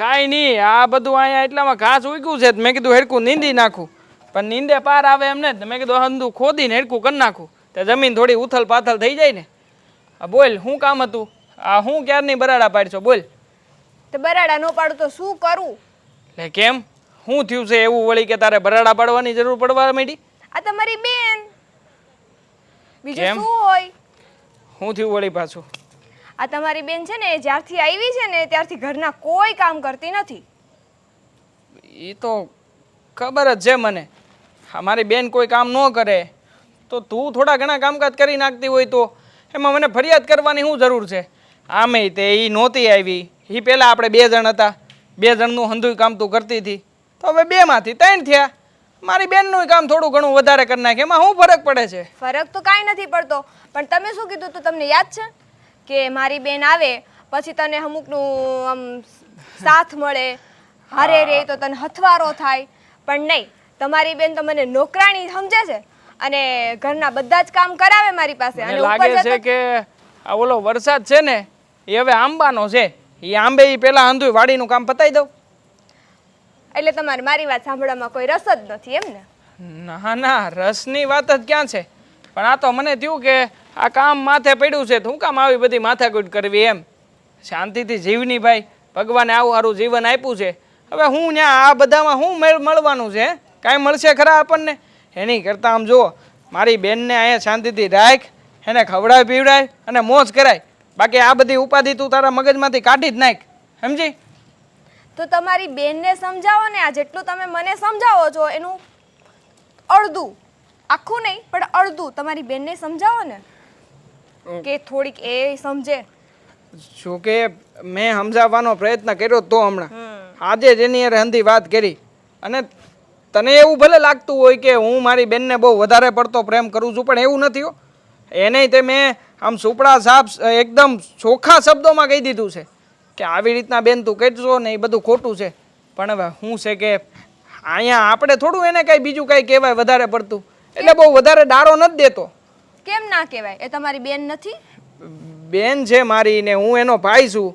કાંઈ નહીં, આ બધું અહીંયા એટલામાં ઘાસ ઉગ્યું છે, મેં કીધું હેડકું નીંદી નાખું, પણ નીંદે પાર આવે એમ ને, મેં કીધું હંધું ખોદીને હેડકું કરી નાખું, તો જમીન થોડી ઉથલ પાથલ થઈ જાય ને. આ બોલ, શું કામ હતું? આ હું ક્યારની બરાડા પાડશો? બોલ. તે બરાડા નો પાડું તો શું કરું? લે કેમ, શું થયું છે એવું વળી કે તારે બરાડા પાડવાની જરૂર પડવા માંડી? આ તમારી બેન, બીજું કેમ? શું હોય? શું થયું વળી પાછું? આ તમારી બેન છે ને, જ્યારથી આવી છે ને ત્યારથી ઘરના કોઈ કામ કરતી નથી. એ તો ખબર જ છે મને. અમારી બેન કોઈ કામ ન કરે તો તું થોડા ઘણા કામકાજ કરી નાખતી હોય તો એમાં મને ફરિયાદ કરવાની શું જરૂર છે? આમે તે એ નહોતી આવી, એ પહેલાં આપણે 2 જણ હતા, 2 જણનું હંધુય કામ તું કરતી હતી, તો હવે 2માંથી 3 થયા. મારી બેનનું કામ થોડું ઘણું વધારે કરી નાખે, એમાં શું ફરક પડે છે? ફરક તો કાંઈ નથી પડતો, પણ તમે શું કીધું તું? તમને યાદ છે કે મારી બેન આવે પછી તને અમુકનું આમ સાથ મળે, હારે રે તો તને હથવારો થાય, પણ નહીં, તમારી બેન તો મને નોકરાણી સમજે છે અને ઘરના બધા જ કામ કરાવે મારી પાસે. મને અને ઉપર લાગે છે જતા કે આ ઓલો વરસાદ છે ને એ હવે આંબાનો છે, એ આંબે એ પહેલાં હંધુય વાડીનું કામ પતાવી દઉં. એટલે તમારે મારી વાત સાંભળવામાં કોઈ રસ જ નથી એમ ને? ના ના, રસની વાત જ ક્યાં છે, પણ આ તો મને થયું કે આ કામ માથે પડ્યું છે તો હું કામ આવી બધી માથાકૂટ કરવી એમ. શાંતિથી જીવની ભાઈ, ભગવાને આવું સારું જીવન આપ્યું છે, હવે હું ત્યાં આ બધામાં શું મળવાનું છે? કાંઈ મળશે ખરા આપણને? એની કરતાં આમ જુઓ, મારી બેનને અહીંયા શાંતિથી રાખ, એને ખવડાય પીવડાય અને મોજ કરાય, બાકી આ બધી ઉપાધિ તું તારા મગજમાંથી કાઢી જ નાખ, સમજી? તો તમારી બેનને સમજાવો ને. આ જેટલું તમે મને સમજાવો છો એનું અડધું, આખું નહીં પણ અડધું તમારી બેનને સમજાવો ને, કે થોડીક એ સમજે. જો કે મેં સમજાવવાનો પ્રયત્ન કર્યો તો હમણાં આજે જ એની હારે હંધી વાત કરી, અને તને એવું ભલે લાગતું હોય કે હું મારી બેનને બહુ વધારે પડતો પ્રેમ કરું છું, પણ એવું નથી હો. એને તે મેં આમ સુપડા સાપ એકદમ ચોખ્ખા શબ્દોમાં કહી દીધું છે કે આવી રીતના બેન તું કહેજો ને એ બધું ખોટું છે. પણ હવે શું છે કે અહીંયા આપણે થોડું એને કાંઈ બીજું કાંઈ કહેવાય વધારે પડતું, એટલે બહુ વધારે ડારો નથી દેતો. કેમ ના કહેવાય? એ તમારી બેન નથી? બેન છે મારી ને હું એનો ભાઈ છું,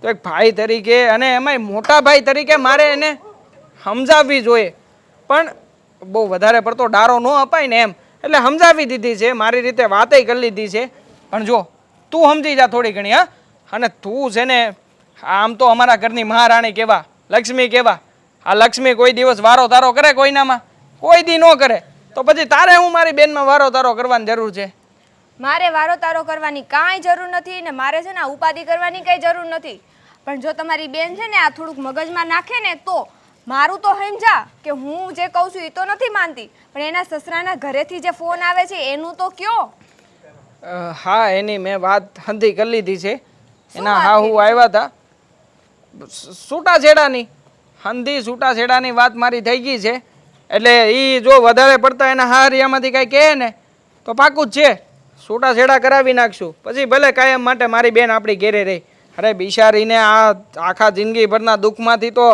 તો એક ભાઈ તરીકે અને એમાંય મોટા ભાઈ તરીકે મારે એને સમજાવવી જોઈએ. પણ બહુ વધારે પડતો ડારો ન અપાય ને એમ, એટલે સમજાવી દીધી છે, મારી રીતે વાતય કરી લીધી છે. પણ જો તું સમજી જા થોડી ઘણી, હા. અને તું છે ને આમ તો અમારા ઘરની મહારાણી કહેવા, લક્ષ્મી કહેવા. આ લક્ષ્મી કોઈ દિવસ વારો તારો કરે કોઈનામાં? કોઈ દી ન કરે. તો પછી તારે હું મારી બેનમાં વારો તારો કરવાની જરૂર છે? મારે વારો તારો કરવાની કાંઈ જરૂર નથી ને મારે છે ને આ ઉપાધિ કરવાની કાંઈ જરૂર નથી. પણ જો તમારી બેન છે ને આ થોડુંક મગજમાં નાખે ને તો મારું તો સમજા કે હું જે કહું છું એ તો નથી માનતી, પણ એના સસરાના ઘરેથી જે ફોન આવે છે એનું તો કયો. હા, એની મેં વાત હંધી કરી લીધી છે. શું એના વાત હા કરી? હું આવ્યા હતા છૂટાછેડાની, હંધી છૂટાછેડાની વાત મારી થઈ ગઈ છે. એટલે એ જો વધારે પડતા એના હારિયામાંથી કાંઈ કહે ને તો પાકું જ છે, છૂટાછેડા કરાવી નાખશું. પછી ભલે કાયમ માટે મારી બેન આપણી ઘેરે રહી. અરે બિચારીને આ આખા જિંદગીભરના દુઃખમાંથી તો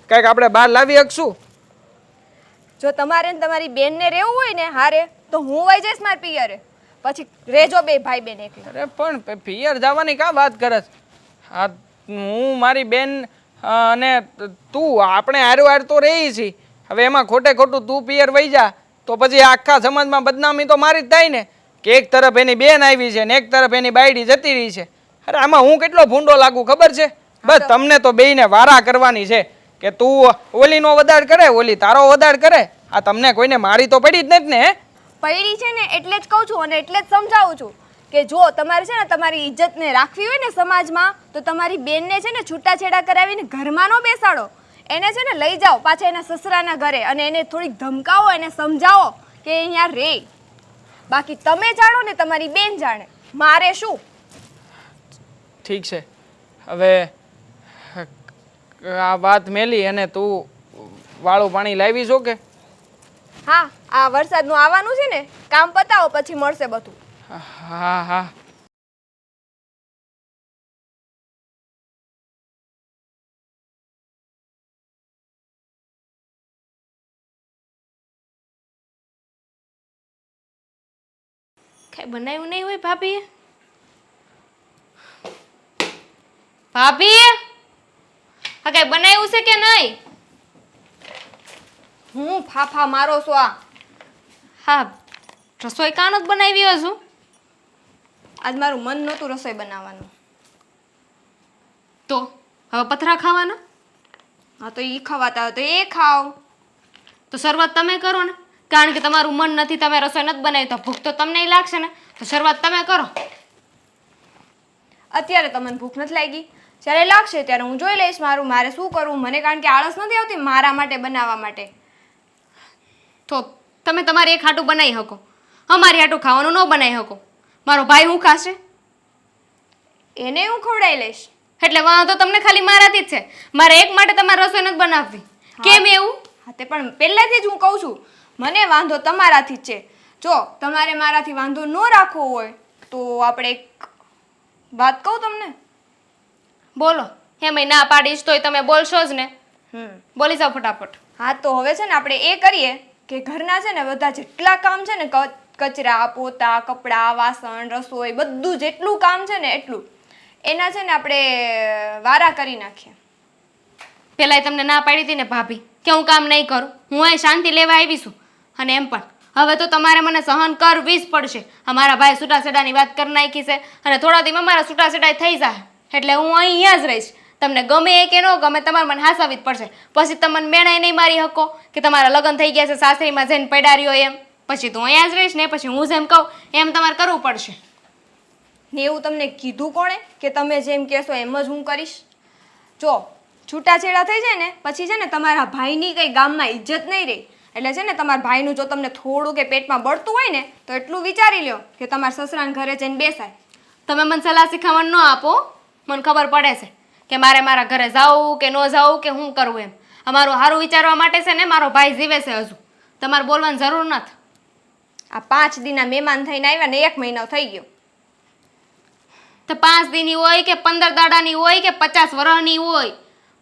કંઈક આપણે બહાર લાવી શકશું. જો તમારે ને તમારી બેનને રહેવું હોય ને હારે તો હું વહી જઈશ મારા પિયરે, પછી રહેજો બે ભાઈ બેન એકલા. અરે પણ પિયર જવાની કાં વાત કરસ? હા, હું મારી બેન અને તું આપણે હારું હાર તો રહી છીએ. હવે એમાં ખોટે ખોટું તું પિયર વહી જા તો પછી આખા સમાજમાં બદનામી તો મારી જ થાય ને, કે એક તરફ એની બેન આવી છે ને એક તરફ એની બાયડી જતી રહી છે. અરે આમાં હું કેટલો ભૂંડો લાગુ ખબર છે? બસ તમને તો બેયને વારા કરવાની છે કે તું ઓલીનો વદાડ કરે, ઓલી તારો વદાડ કરે. આ તમને કોઈને મારી તો પડી જ નથી ને? હે, પૈડી છે ને એટલે જ કહું છું અને એટલે જ સમજાવું છું કે જો તમારે છે ને તમારી ઇજ્જતને રાખવી હોય ને સમાજમાં તો તમારી બેનને છે ને છૂટાછેડા કરાવીને ઘરમાં ન બેસાડો. એને છે ને લઈ જાઓ પાછા એના સસરાના ઘરે અને એને થોડીક ધમકાવો, એને સમજાવો કે અહીંયા રે. બાકી તમે જાણો ને તમારી બેન જાણે, મારે શું. ઠીક છે. હવે આ વાત મેલી અને તું વાળું પાણી લાવી છો કે? હા, આ વરસાદનું આવવાનું છે ને, કામ પતાવો પછી મળશે બધું. હા હા. કઈ બનાવ્યું નહીં હોય ભાભીએ? ભાભી, હા કઈ બનાવ્યું છે કે નહીં? હું ફાફા મારો છો આ? હા, રસોઈ કાનો જ બનાવી હજુ? આજ મારું મન નહોતું રસોઈ બનાવવાનું. તો હવે પથરા ખાવાના? હા તો એ ખવાતા હોય તો એ ખાઓ. તો શરૂઆત તમે કરો ને, કારણ કે તમારું મન નથી, તમે રસોઈ નથી બનાવી તો ભૂખ તો તમને લાગશે ને, તો શરૂઆત તમે કરો. અત્યારે તમને ભૂખ નથી લાગી, જ્યારે લાગશે ત્યારે હું જોઈ લઈશ મારે શું કરવું. મને કારણ કે આળસ નથી આવતી મારા માટે બનાવવા માટે. તો તમે તમારી એક હાટું બનાવી શકો, અમારી હાટું ખાવાનું ન બનાવી શકો. મારો ભાઈ હું ખાશે? એને હું ખવડાવી લઈશ. એટલે વાંધો તમને ખાલી મારાથી જ છે. મારે એક માટે તમારે રસોઈ નથી બનાવવી. કેમ એવું? હા તે પણ પહેલાથી જ હું કહું છું મને વાંધો તમારાથી જ છે. જો તમારે મારાથી વાંધો ન રાખવો હોય તો આપણે એક વાત કહું તમને. બોલો. એમાંય ના પાડીશ તોય તમે બોલશો જ ને. બોલી જાઓ ફટાફટ. હા તો હવે છે ને આપણે એ કરીએ કે ઘરના છે ને બધા જેટલા કામ છે ને કચરા પોતા કપડાં વાસણ રસોઈ બધું જેટલું કામ છે ને એટલું એના છે ને આપણે વારા કરી નાખીએ. પેલા તમને ના પાડી હતી ને ભાભી કે હું કામ નહીં કરું, હું અહીં શાંતિ લેવા આવી છું. અને એમ પણ હવે તો તમારે મને સહન કરવી જ પડશે. અમારા ભાઈ છૂટાછેડાની વાત કરી નાખી છે અને થોડા દિવસમાં મારા છૂટાછેડા થઈ જાય એટલે હું અહીંયા જ રહીશ. તમને ગમે એ કે ન ગમે તમારે મને હાસાવી જ પડશે. પછી તમે મેણાય નહીં મારી શકો કે તમારા લગ્ન થઈ ગયા છે સાસરીમાં જઈને પડ્યા રહ્યો એમ. પછી તું અહીંયા જ રહીશ ને, પછી હું જેમ કહું એમ તમારે કરવું પડશે. ને એવું તમને કીધું કોણે કે તમે જેમ કહેશો એમ જ હું કરીશ? જો છૂટાછેડા થઈ જાય ને પછી છે ને તમારા ભાઈની કંઈ ગામમાં ઇજ્જત નહીં રહે. એટલે છે ને તમારા ભાઈનું જો તમને થોડું કે પેટમાં બળતું હોય ને તો એટલું વિચારી લ્યો કે તમારા સસરાના ઘરે જઈને બેસાય. તમે મને સલાહ શીખામણ ન આપો. મને ખબર પડે છે કે મારે મારા ઘરે જાવું કે ન જાવું કે શું કરવું એમ. અમારું સારું વિચારવા માટે છે ને મારો ભાઈ જીવે છે હજુ. તમારે બોલવાની જરૂર નથી. આ 5 દીના મહેમાન થઈને આવ્યા ને 1 મહિનો થઈ ગયો. તો 5 દીની હોય કે 15 દાડાની હોય કે 50 વર્ષની હોય,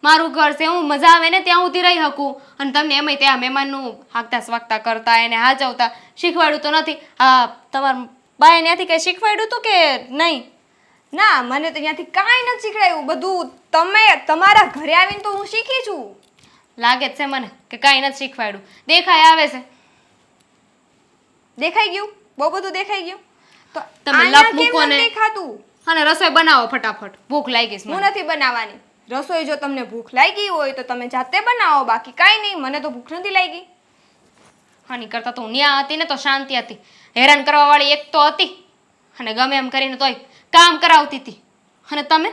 મારું ઘર છે, હું મજા આવે ને ત્યાં સુધી રહી શકું. અને તમને એમાંય ત્યાં મહેમાનનું હાંકતા સ્વાગતા કરતા એને હાચવતા શીખવાડ્યું તો નથી. આ તમારા બાએ ત્યાંથી કંઈ શીખવાડ્યું હતું કે નહીં? ના, મને તો ત્યાંથી કાંઈ નથી શીખડાયું. બધું તમે તમારા ઘરે આવીને તો હું શીખી છું. લાગે જ છે મને કે કાંઈ નથી શીખવાડ્યું. દેખાય આવે છે. દેખાઈ ગયું? બહુ બધું દેખાઈ ગયું? તો તમે આના લપ કેમ મૂકો નથી ને. દેખાતું? અને રસોઈ બનાવો ફટાફટ, ભૂખ લાગી છે હું મને. નથી બનાવવાની રસોઈ. જો તમને ભૂખ લાગી હોય તો તમે જાતે બનાવો, બાકી કાંઈ નહીં. મને તો ભૂખ નથી લાગી. આની કરતાં તો હું ન્યા હતી ને તો શાંતિ હતી. હેરાન કરવા વાળી એક તો હતી અને ગમે એમ કરીને તોય કામ કરાવતી હતી. અને તમે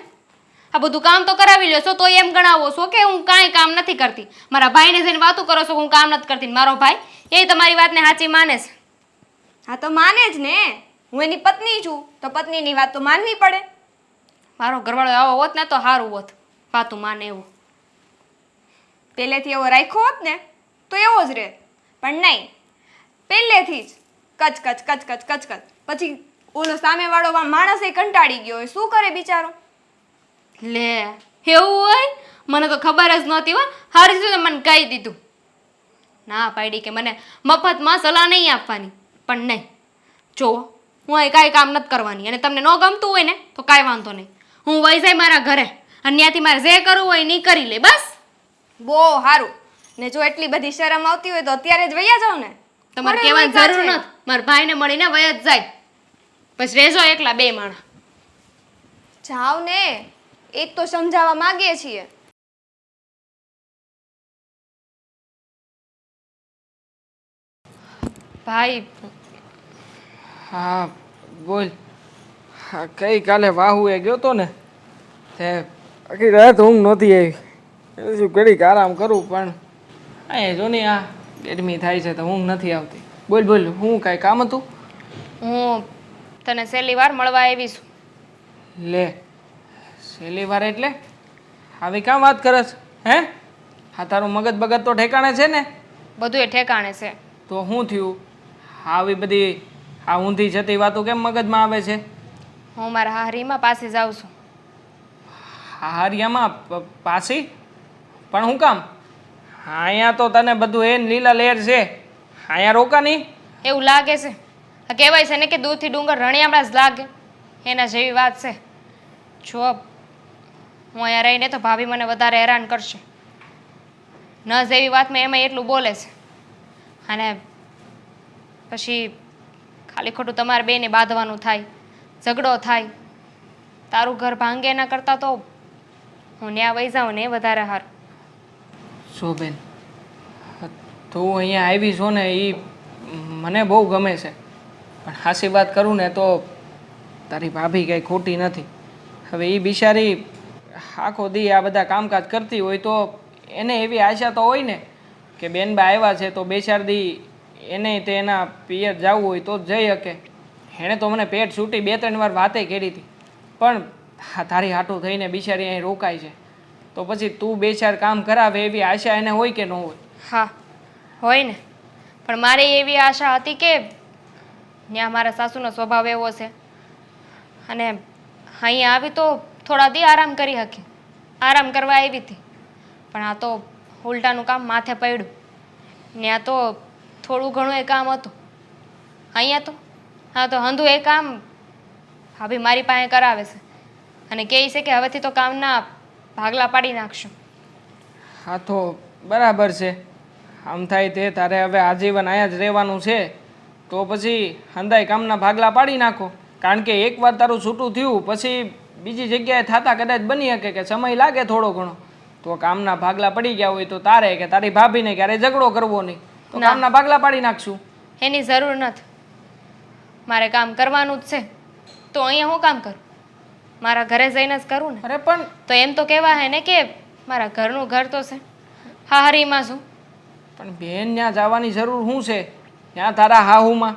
આ બધું કામ તો કરાવી લ્યો છો તોય એમ ગણાવો છો કે હું કાંઈ કામ નથી કરતી. મારા ભાઈને જઈને વાતું કરો છો કે હું કામ નથી કરતી. મારો ભાઈ એ તમારી વાતને સાચી માને છે. હા તો માને જ ને. હું એની પત્ની છું તો પત્નીની વાત તો માનવી પડે. મારો ઘરવાળો આવો હોત ને તો સારું હોત, વાતું માને એવું. પહેલેથી એવો રાખ્યો હોત ને તો એવો જ રહે. પણ નહીં, પહેલેથી જ કચ કચ કચ કચ કચ કચ. પછી ઓલો સામેવાળો માણસ એ કંટાળી ગયો હોય. શું કરે બિચારો? લે એવું હોય? મને તો ખબર જ નહોતી હો. હારી શું મને કહી દીધું. ના પાડી કે મને મફતમાં સલાહ નહીં આપવાની. પણ નહીં, જુઓ હું અહીં કાંઈ કામ નથી કરવાની. અને તમને ન ગમતું હોય ને તો કાંઈ વાંધો નહીં, હું વહી જાય મારા ઘરે અને ત્યાંથી મારે જે કરવું હોય નહીં કરી લે બસ. બહુ સારું. ને જો એટલી બધી શરમ આવતી હોય તો અત્યારે જ વયા જાવ ને. તમારે કોને કહેવાની રોક્યા જરૂર છે? નથી. મારા ભાઈને મળીને વયા જ જાય. પછી રહેજો એકલા 2 માણા. જાવ ને, એ જ તો સમજાવવા માંગીએ છીએ. ભાઈ હા બોલ. હા ગઈકાલે વાહુએ ગયો તો ને તે આખી રાત ઊંઘ નહોતી આવી. એટલે શું ઘડીક આરામ કરું પણ અહીંયા જો ને આ ગરમી થાય છે તો ઊંઘ નથી આવતી. બોલ બોલ, હું કાંઈ કામ હતું? હું તને છેલ્લી વાર મળવા આવી છું. લે છેલ્લી વાર એટલે આવી કામ વાત કરસ હે? હા તારું મગજ બગજ તો ઠેકાણે છે ને? બધું એ ઠેકાણે છે. તો શું થયું? આવી બધી આ ઊંધી જતી વાતો કેમ મગજમાં આવે છે? હું મારા હારીમાં પાસે જાઉં છું. હારિયામાં પાછી? પણ હું કામ? અહીંયા તો તને બધું એને લીલા લહેર છે, અહીંયા રોકા નહીં? એવું લાગે છે. આ કહેવાય છે ને કે દૂધથી ડુંગર રણિયામણા જ લાગે. એના જેવી વાત છે. જો હું અહીંયા રહીને તો ભાભી મને વધારે હેરાન કરશે. ન જેવી વાતમાં એમાં એટલું બોલે છે. અને પછી ખાલી ખોટું તમારે બેને બાંધવાનું થાય, ઝઘડો થાય. તારું ઘર ભાંગે એના કરતાં તો હું ન્યા વહી જાઉં ને એ વધારે સારું. શું બેન, તું અહીંયા આવી છો ને એ મને બહુ ગમે છે. પણ હાસી વાત કરું ને તો તારી ભાભી કંઈ ખોટી નથી. હવે એ બિચારી આખો દી આ બધા કામકાજ કરતી હોય તો એને એવી આશા તો હોય ને કે બેનબા આવ્યા છે તો 2-4 દી એને તે એના પિયર જવું હોય તો જ જઈ શકે. એણે તો મને પેટ છૂટી 2-3 વાર વાતે કરી હતી. પણ તારી હાટું થઈને બિચારી અહીં રોકાય છે તો પછી તું 2-4 કામ કરાવે એવી આશા એને હોય કે ન હોય? હા હોય ને. પણ મારી એવી આશા હતી કે ત્યાં મારા સાસુનો સ્વભાવ એવો છે અને અહીંયા આવી તો થોડા દી આરામ કરી શકી. આરામ કરવા આવી હતી. પણ આ તો ઉલટાનું કામ માથે પડ્યું. ત્યાં તો થોડું ઘણું એ કામ હતું. અહીંયા તો હા તો હંધું એ કામ ભાભી મારી પાસે કરાવે છે અને કહે છે કે હવેથી તો કામના ભાગલા પાડી નાખશું. હા તો બરાબર છે. આમ થાય તે તારે હવે આજીવન અહીંયા જ રહેવાનું છે તો પછી હંધાય કામના ભાગલા પાડી નાખો. કારણ કે એકવાર તારું છૂટું થયું પછી બીજી જગ્યાએ થતા કદાચ બની શકે કે સમય લાગે થોડો ઘણો. તો કામના ભાગલા પડી ગયા હોય તો તારે કે તારી ભાભીને ક્યારે ઝઘડો કરવો નહીં તો ના. કામના ભાગલા પાડી નાખશું. એની જરૂર નથી. મારે કામ કરવાનું જ છે તો અહીંયા હું કામ કરું? મારા ઘરે જઈને જ કરું ને. અરે પણ તો એમ તો કહેવા હે ને કે મારા ઘરનું ઘર તો છે. હા હરીમાં શું? પણ બેન ત્યાં જવાની જરૂર શું છે? ત્યાં તારા હાહુમાં,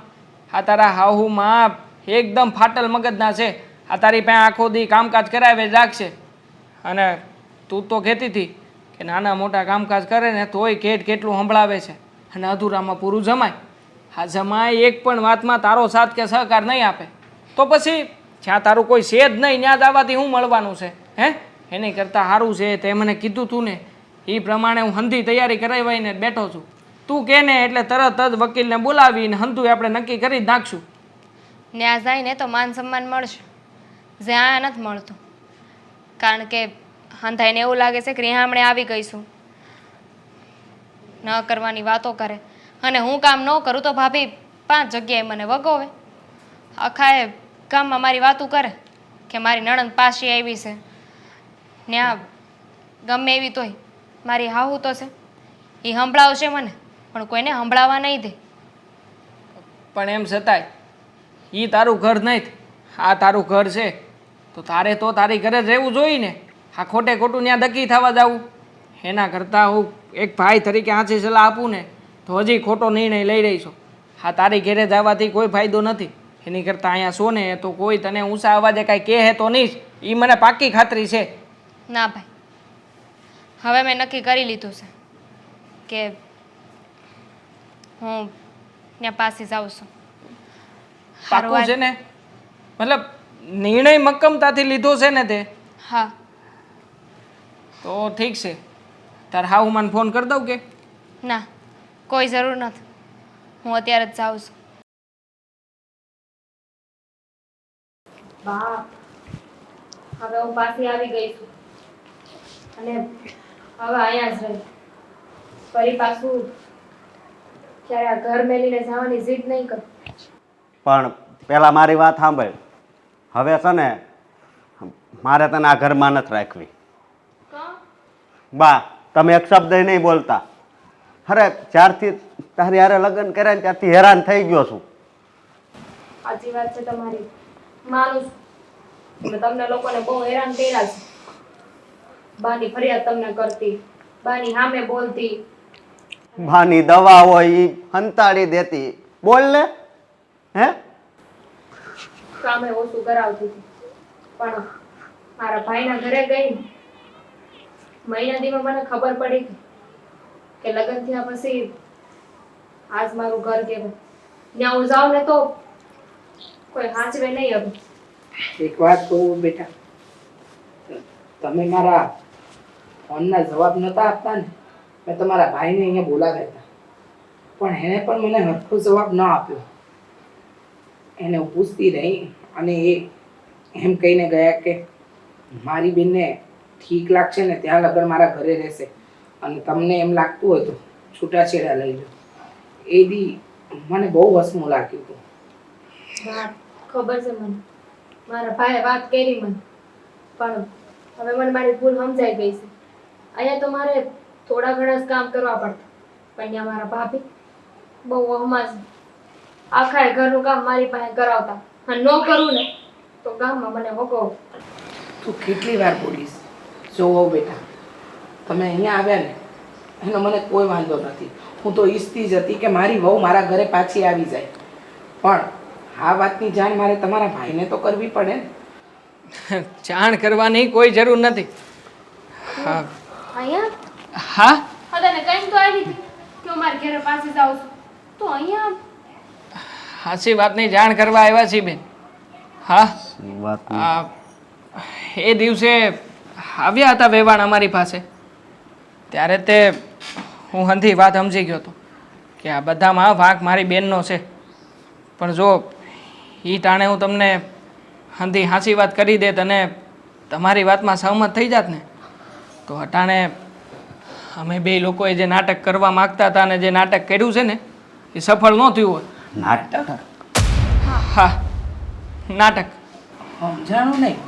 આ તારા હાહુમાં એકદમ ફાટલ મગજના છે. આ તારી પાસે આખો દી કામકાજ કરાવે જ રાખશે. અને તું તો કહેતી હતી કે નાના મોટા કામકાજ કરે ને તોય કેટલું સંભળાવે છે અને અધૂરામાં પૂરું જમાય. આ જમાય એક પણ વાતમાં તારો સાથ કે સહકાર નહીં આપે તો પછી જ્યાં તારું કોઈ છે જ નહીં ત્યાં જવાથી શું મળવાનું છે? હે, એની કરતાં સારું છે તે મને કીધું તું ને એ પ્રમાણે હું હંધી તૈયારી કરાવીને બેઠો છું. તું કહે ને એટલે તરત જ વકીલને બોલાવીને હંધું આપણે નક્કી કરી જ નાખશું. ન્યા જાય ને તો માન સન્માન મળશે, જ્યાં નથી મળતું. કારણ કે હંધાઈને એવું લાગે છે કે રિહામણે આવી ગઈશું, ન કરવાની વાતો કરે અને હું કામ ન કરું તો ભાભી 5 જગ્યાએ મને વગોવે. આખા એ ગામમાં મારી વાતું કરે કે મારી નણંદ પાછી આવી છે. ન્યા ગમે એવી તોય મારી હાહુ તો છે, એ સંભળાવશે મને, પણ કોઈને સંભળાવવા નહીં દે. પણ એમ છતાંય એ તારું ઘર નહીં, આ તારું ઘર છે તો તારે તો તારી ઘરે જ રહેવું જોઈએ ને. આ ખોટે ખોટું ત્યાં ધક્કી થવા જવું એના કરતાં હું એક ભાઈ તરીકે આછી સલાહ આપું ને તો હજી ખોટો નિર્ણય લઈ રહી છો. હા, તારી ઘરે જવાથી કોઈ ફાયદો નથી. એની કરતાં અહીંયા છો ને તો કોઈ તને ઊંચા અવાજે કાંઈ કહે તો નહીં જ, એ મને પાક્કી ખાતરી છે. ના ભાઈ, હવે મેં નક્કી કરી લીધું છે કે હું ત્યાં પાછી જાઉં છું. પાક્કું છે ને? મતલબ નિર્ણય મક્કમતાથી લીધો છે ને તે? હા. તો ઠીક છે. તાર હાઉ મને ફોન કરી દઉં કે? ના, કોઈ જરૂર નથી, હું અત્યારે જ જાઉં છું. બા, હવે હું પાછી આવી ગઈ છું અને હવે અહીંયા જ રહી. ફરી પાછું ક્યારે આ ઘર મેલીને જવાની જીદ નહીં કરું. પણ પહેલાં મારી વાત સાંભળ. હવે છે ને મારે તને આ ઘરમાં નથી રાખવી. બા, તમે એક શબ્દ નહીં બોલતા. અરે જ્યારથી તારી હારે લગ્ન કર્યા ને ત્યારથી હેરાન થઈ ગયો છું. સાચી વાત છે તમારી, માનું છું. મેં તમને લોકોને બહુ હેરાન કર્યા છે. બાની ફરિયાદ તમને કરતી, બાની સામે બોલતી. બાની દવા હોય એ હંતાડી દેતી. બોલ ને. હે, કામે ઓછું કરાવતી હતી, પણ મારા ભાઈના ઘરે ગઈ ને મહિના દીમાં મને ખબર પડી કે લગ્ન થયા પછી આજ મારું ઘર કહેવાય. ત્યાં હું જાઉં ને તો કોઈ હાચવે નહીં. હવે એક વાત કહું બેટા, તમે મારા ફોનના જવાબ નહોતા આપતા ને, મેં તમારા ભાઈને અહીંયા બોલાવ્યા હતા, પણ એણે પણ મને હરખો જવાબ ન આપ્યો. એને હું પૂછતી રહી અને એ એમ કહીને ગયા કે મારી બેનને ઠીક લાગશે ને ત્યાં લગન મારા ઘરે રહેશે અને તમને એમ લાગતું હોય તો છૂટાછેડા લઈ લો. એ દી મને બહુ વસમું લાગ્યું હતું. હા, ખબર છે મને, મારા ભાઈએ વાત કરી મને, પણ હવે મને મારી ભૂલ સમજાઈ ગઈ છે. અહીંયા તો મારે થોડા ઘણા જ કામ કરવા પડતા, પણ અહીંયા મારા ભાભી બહુ વહમાં છે. આખા ઘરનું કામ મારી પાસે કરાવતા, અને ન કરું ને તો ગામમાં મને વગો. તું કેટલી વાર બોલીશ? જોવો બેટા, તમે અહીંયા આવ્યા ને એનો મને કોઈ વાંધો નથી. હું તો ઈચ્છતી જ હતી કે મારી વહુ મારા ઘરે પાછી આવી જાય, પણ આ વાતની જાણ મારે તમારા ભાઈને તો કરવી પડે ને. જાણ કરવાની કોઈ જરૂર નથી. હા અહીંયા હા, તને કઈ તો આવી હતી કે હું મારા ઘરે પાછી જાઉં છું, તો અહીંયા હાચી વાતની જાણ કરવા આવ્યા છીએ બેન. હા, વાત એ દિવસે આવ્યા હતા વેવાણ અમારી પાસે, ત્યારે તે હું હંધી વાત સમજી ગયો હતો કે આ બધામાં વાંક મારી બેનનો છે. પણ જો એ ટાણે હું તમને હંધી સાચી વાત કરી દેત અને તમારી વાતમાં સહમત થઈ જાત ને તો અટાણે અમે બે લોકોએ જે નાટક કરવા માગતા હતા અને જે નાટક કર્યું છે ને એ સફળ ન થયું હોય. નાટક? હા, નાટક. સમજાણું નહીં,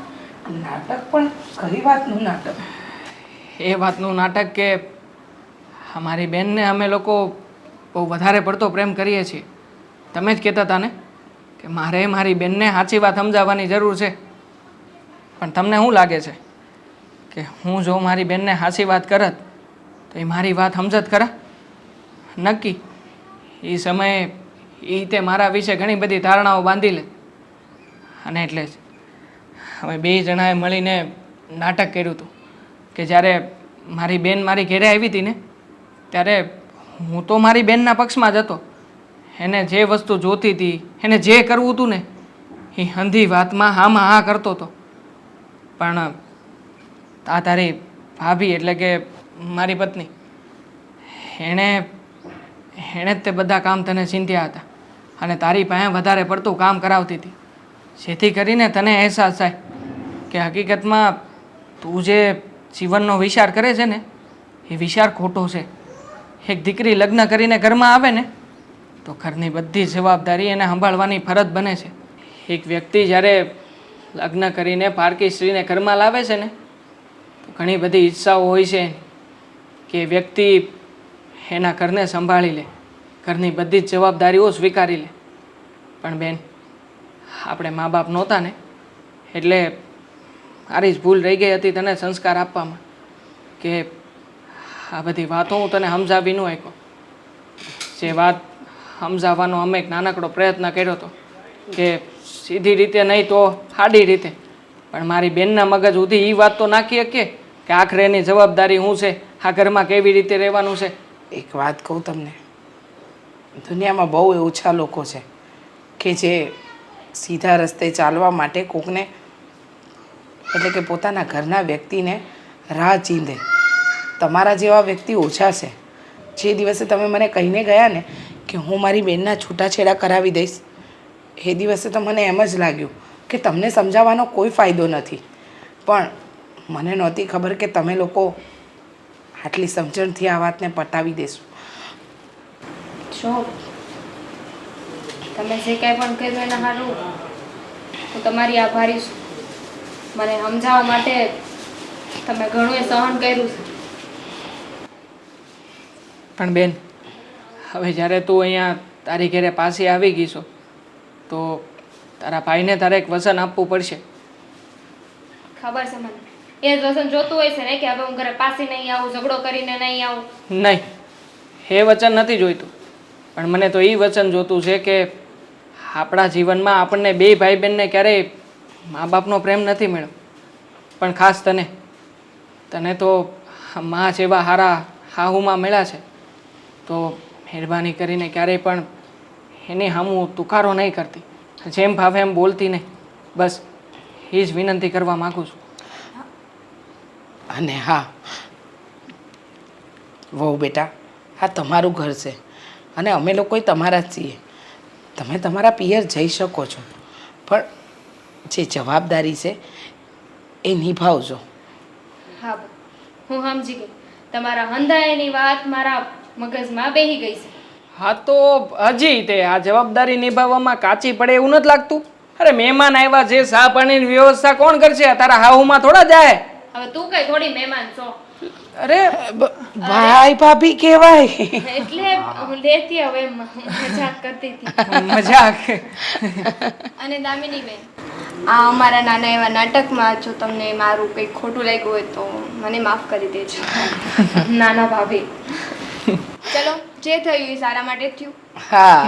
નાટક પણ કઈ વાતનું નાટક? એ વાતનું નાટક કે અમારી બેનને અમે લોકો બહુ વધારે પડતો પ્રેમ કરીએ છીએ. તમે જ કહેતા હતા ને કે મારે મારી બેનને સાચી વાત સમજાવવાની જરૂર છે. પણ તમને શું લાગે છે કે હું જો મારી બેનને હાચી વાત કરત તો એ મારી વાત સમજત ખરા? નક્કી એ સમયે એ તે મારા વિશે ઘણી બધી ધારણાઓ બાંધી લે. અને એટલે જ અમે બે જણાએ મળીને નાટક કર્યું હતું કે જ્યારે મારી બેન મારી ઘેરે આવી હતી ને ત્યારે હું તો મારી બેનના પક્ષમાં જ હતો. એને જે વસ્તુ જોતી હતી, એને જે કરવું હતું ને એ અંધી વાતમાં હામાં હા કરતો હતો. પણ આ તારી ભાભી એટલે કે મારી પત્ની એણે જ તે બધા કામ તને ચીંધ્યા હતા અને તારી પાસે વધારે પડતું કામ કરાવતી હતી, જેથી કરીને તને અહેસાસ થાય કે હકીકતમાં તું જે જીવનનો વિચાર કરે છે ને એ વિચાર ખોટો છે. એક દીકરી લગ્ન કરીને ઘરમાં આવે ને તો ઘરની બધી જવાબદારી એને સંભાળવાની ફરજ બને છે. એક વ્યક્તિ જ્યારે લગ્ન કરીને પારકી સ્ત્રીને ઘરમાં લાવે છે ને તો ઘણી બધી ઈચ્છાઓ હોય છે કે વ્યક્તિ એના ઘરને સંભાળી લે, ઘરની બધી જ જવાબદારીઓ સ્વીકારી લે. પણ બેન, આપણે મા બાપ નહોતા ને એટલે મારી જ ભૂલ રહી ગઈ હતી તને સંસ્કાર આપવામાં કે આ બધી વાતો હું તને સમજાવી ન શક્યો. જે વાત સમજાવવાનો અમે એક નાનકડો પ્રયત્ન કર્યો હતો કે સીધી રીતે નહીં તો આડી રીતે, પણ મારી બેનના મગજ સુધી એ વાત તો નાખી શકીએ કે આખરે એની જવાબદારી શું છે, આ ઘરમાં કેવી રીતે રહેવાનું છે. એક વાત કહું તમને, દુનિયામાં બહુ ઓછા લોકો છે કે જે સીધા રસ્તે ચાલવા માટે કોકને એટલે કે પોતાના ઘરના વ્યક્તિને રાહ ચીંધે. તમારા જેવા વ્યક્તિ ઓછા છે. જે દિવસે તમે મને કહીને ગયા ને કે હું મારી બેનના છૂટાછેડા કરાવી દઈશ, એ દિવસે તો મને એમ જ લાગ્યું કે તમને સમજાવવાનો કોઈ ફાયદો નથી. પણ મને નહોતી ખબર કે તમે લોકો આટલી સમજણથી આ વાતને પતાવી દેશો. જો તમે જે કાંઈ પણ કર્યું એના સારું હું તમારી આભારી છું. મને સમજાવવા માટે તમે ઘણું એ સહન કર્યું છે. પણ બેન, હવે જ્યારે તું અહીંયા તારી ઘરે પાછી આવી ગઈ છો તો તારા ભાઈને તારે એક વચન આપવું પડશે. ખબર છે મને, એ જ વસન જોતું હોય છે ને કે હવે હું ઘરે પાછી નહીં આવું, ઝઘડો કરીને નહીં આવું. નહીં, એ વચન નથી જોઈતું, પણ મને તો એ વચન જોતું છે કે આપણા જીવનમાં આપણને બે ભાઈ બહેનને ક્યારેય મા બાપનો પ્રેમ નથી મળ્યો, પણ ખાસ તને તો મા જેવા હારા હાહુમાં મળ્યા છે. તો મહેરબાની કરીને ક્યારેય પણ એની સામું તુકારો નહીં કરતી, જેમ ભાવે એમ બોલતી નહીં. બસ એ જ વિનંતી કરવા માગું છું. અને હા વહુ બેટા, આ તમારું ઘર છે અને અમે લોકોય તમારા જ છીએ. તમે તમારા પિયર જઈ શકો છો, પણ જે જવાબદારી છે એ નિભાવજો. હા બા, હું સમજી ગઈ. તમારા હંધાયાની વાત મારા મગજમાં બેહી ગઈ છે. હા તો હજી તે આ જવાબદારી નિભાવવામાં કાચી પડે એવું નથી લાગતું? અરે મહેમાન આવ્યા છે, ચા પાણીની વ્યવસ્થા કોણ કરશે? તારા હાહુમાં થોડા જાય. હવે તું કઈ થોડી મહેમાન છો અરે ભાઈ ભાભી કહેવાય. એટલે હું લેતી હવે મજાક કરતી હતી. મજાક. અને દામિની બેન, આ અમારા નાના એવા નાટકમાં જો તમને મારું કંઈક ખોટું લાગ્યું હોય તો મને માફ કરી દેજો. નાના ભાભી, ચલો, જે થયું એ સારા માટે જ થયું. હા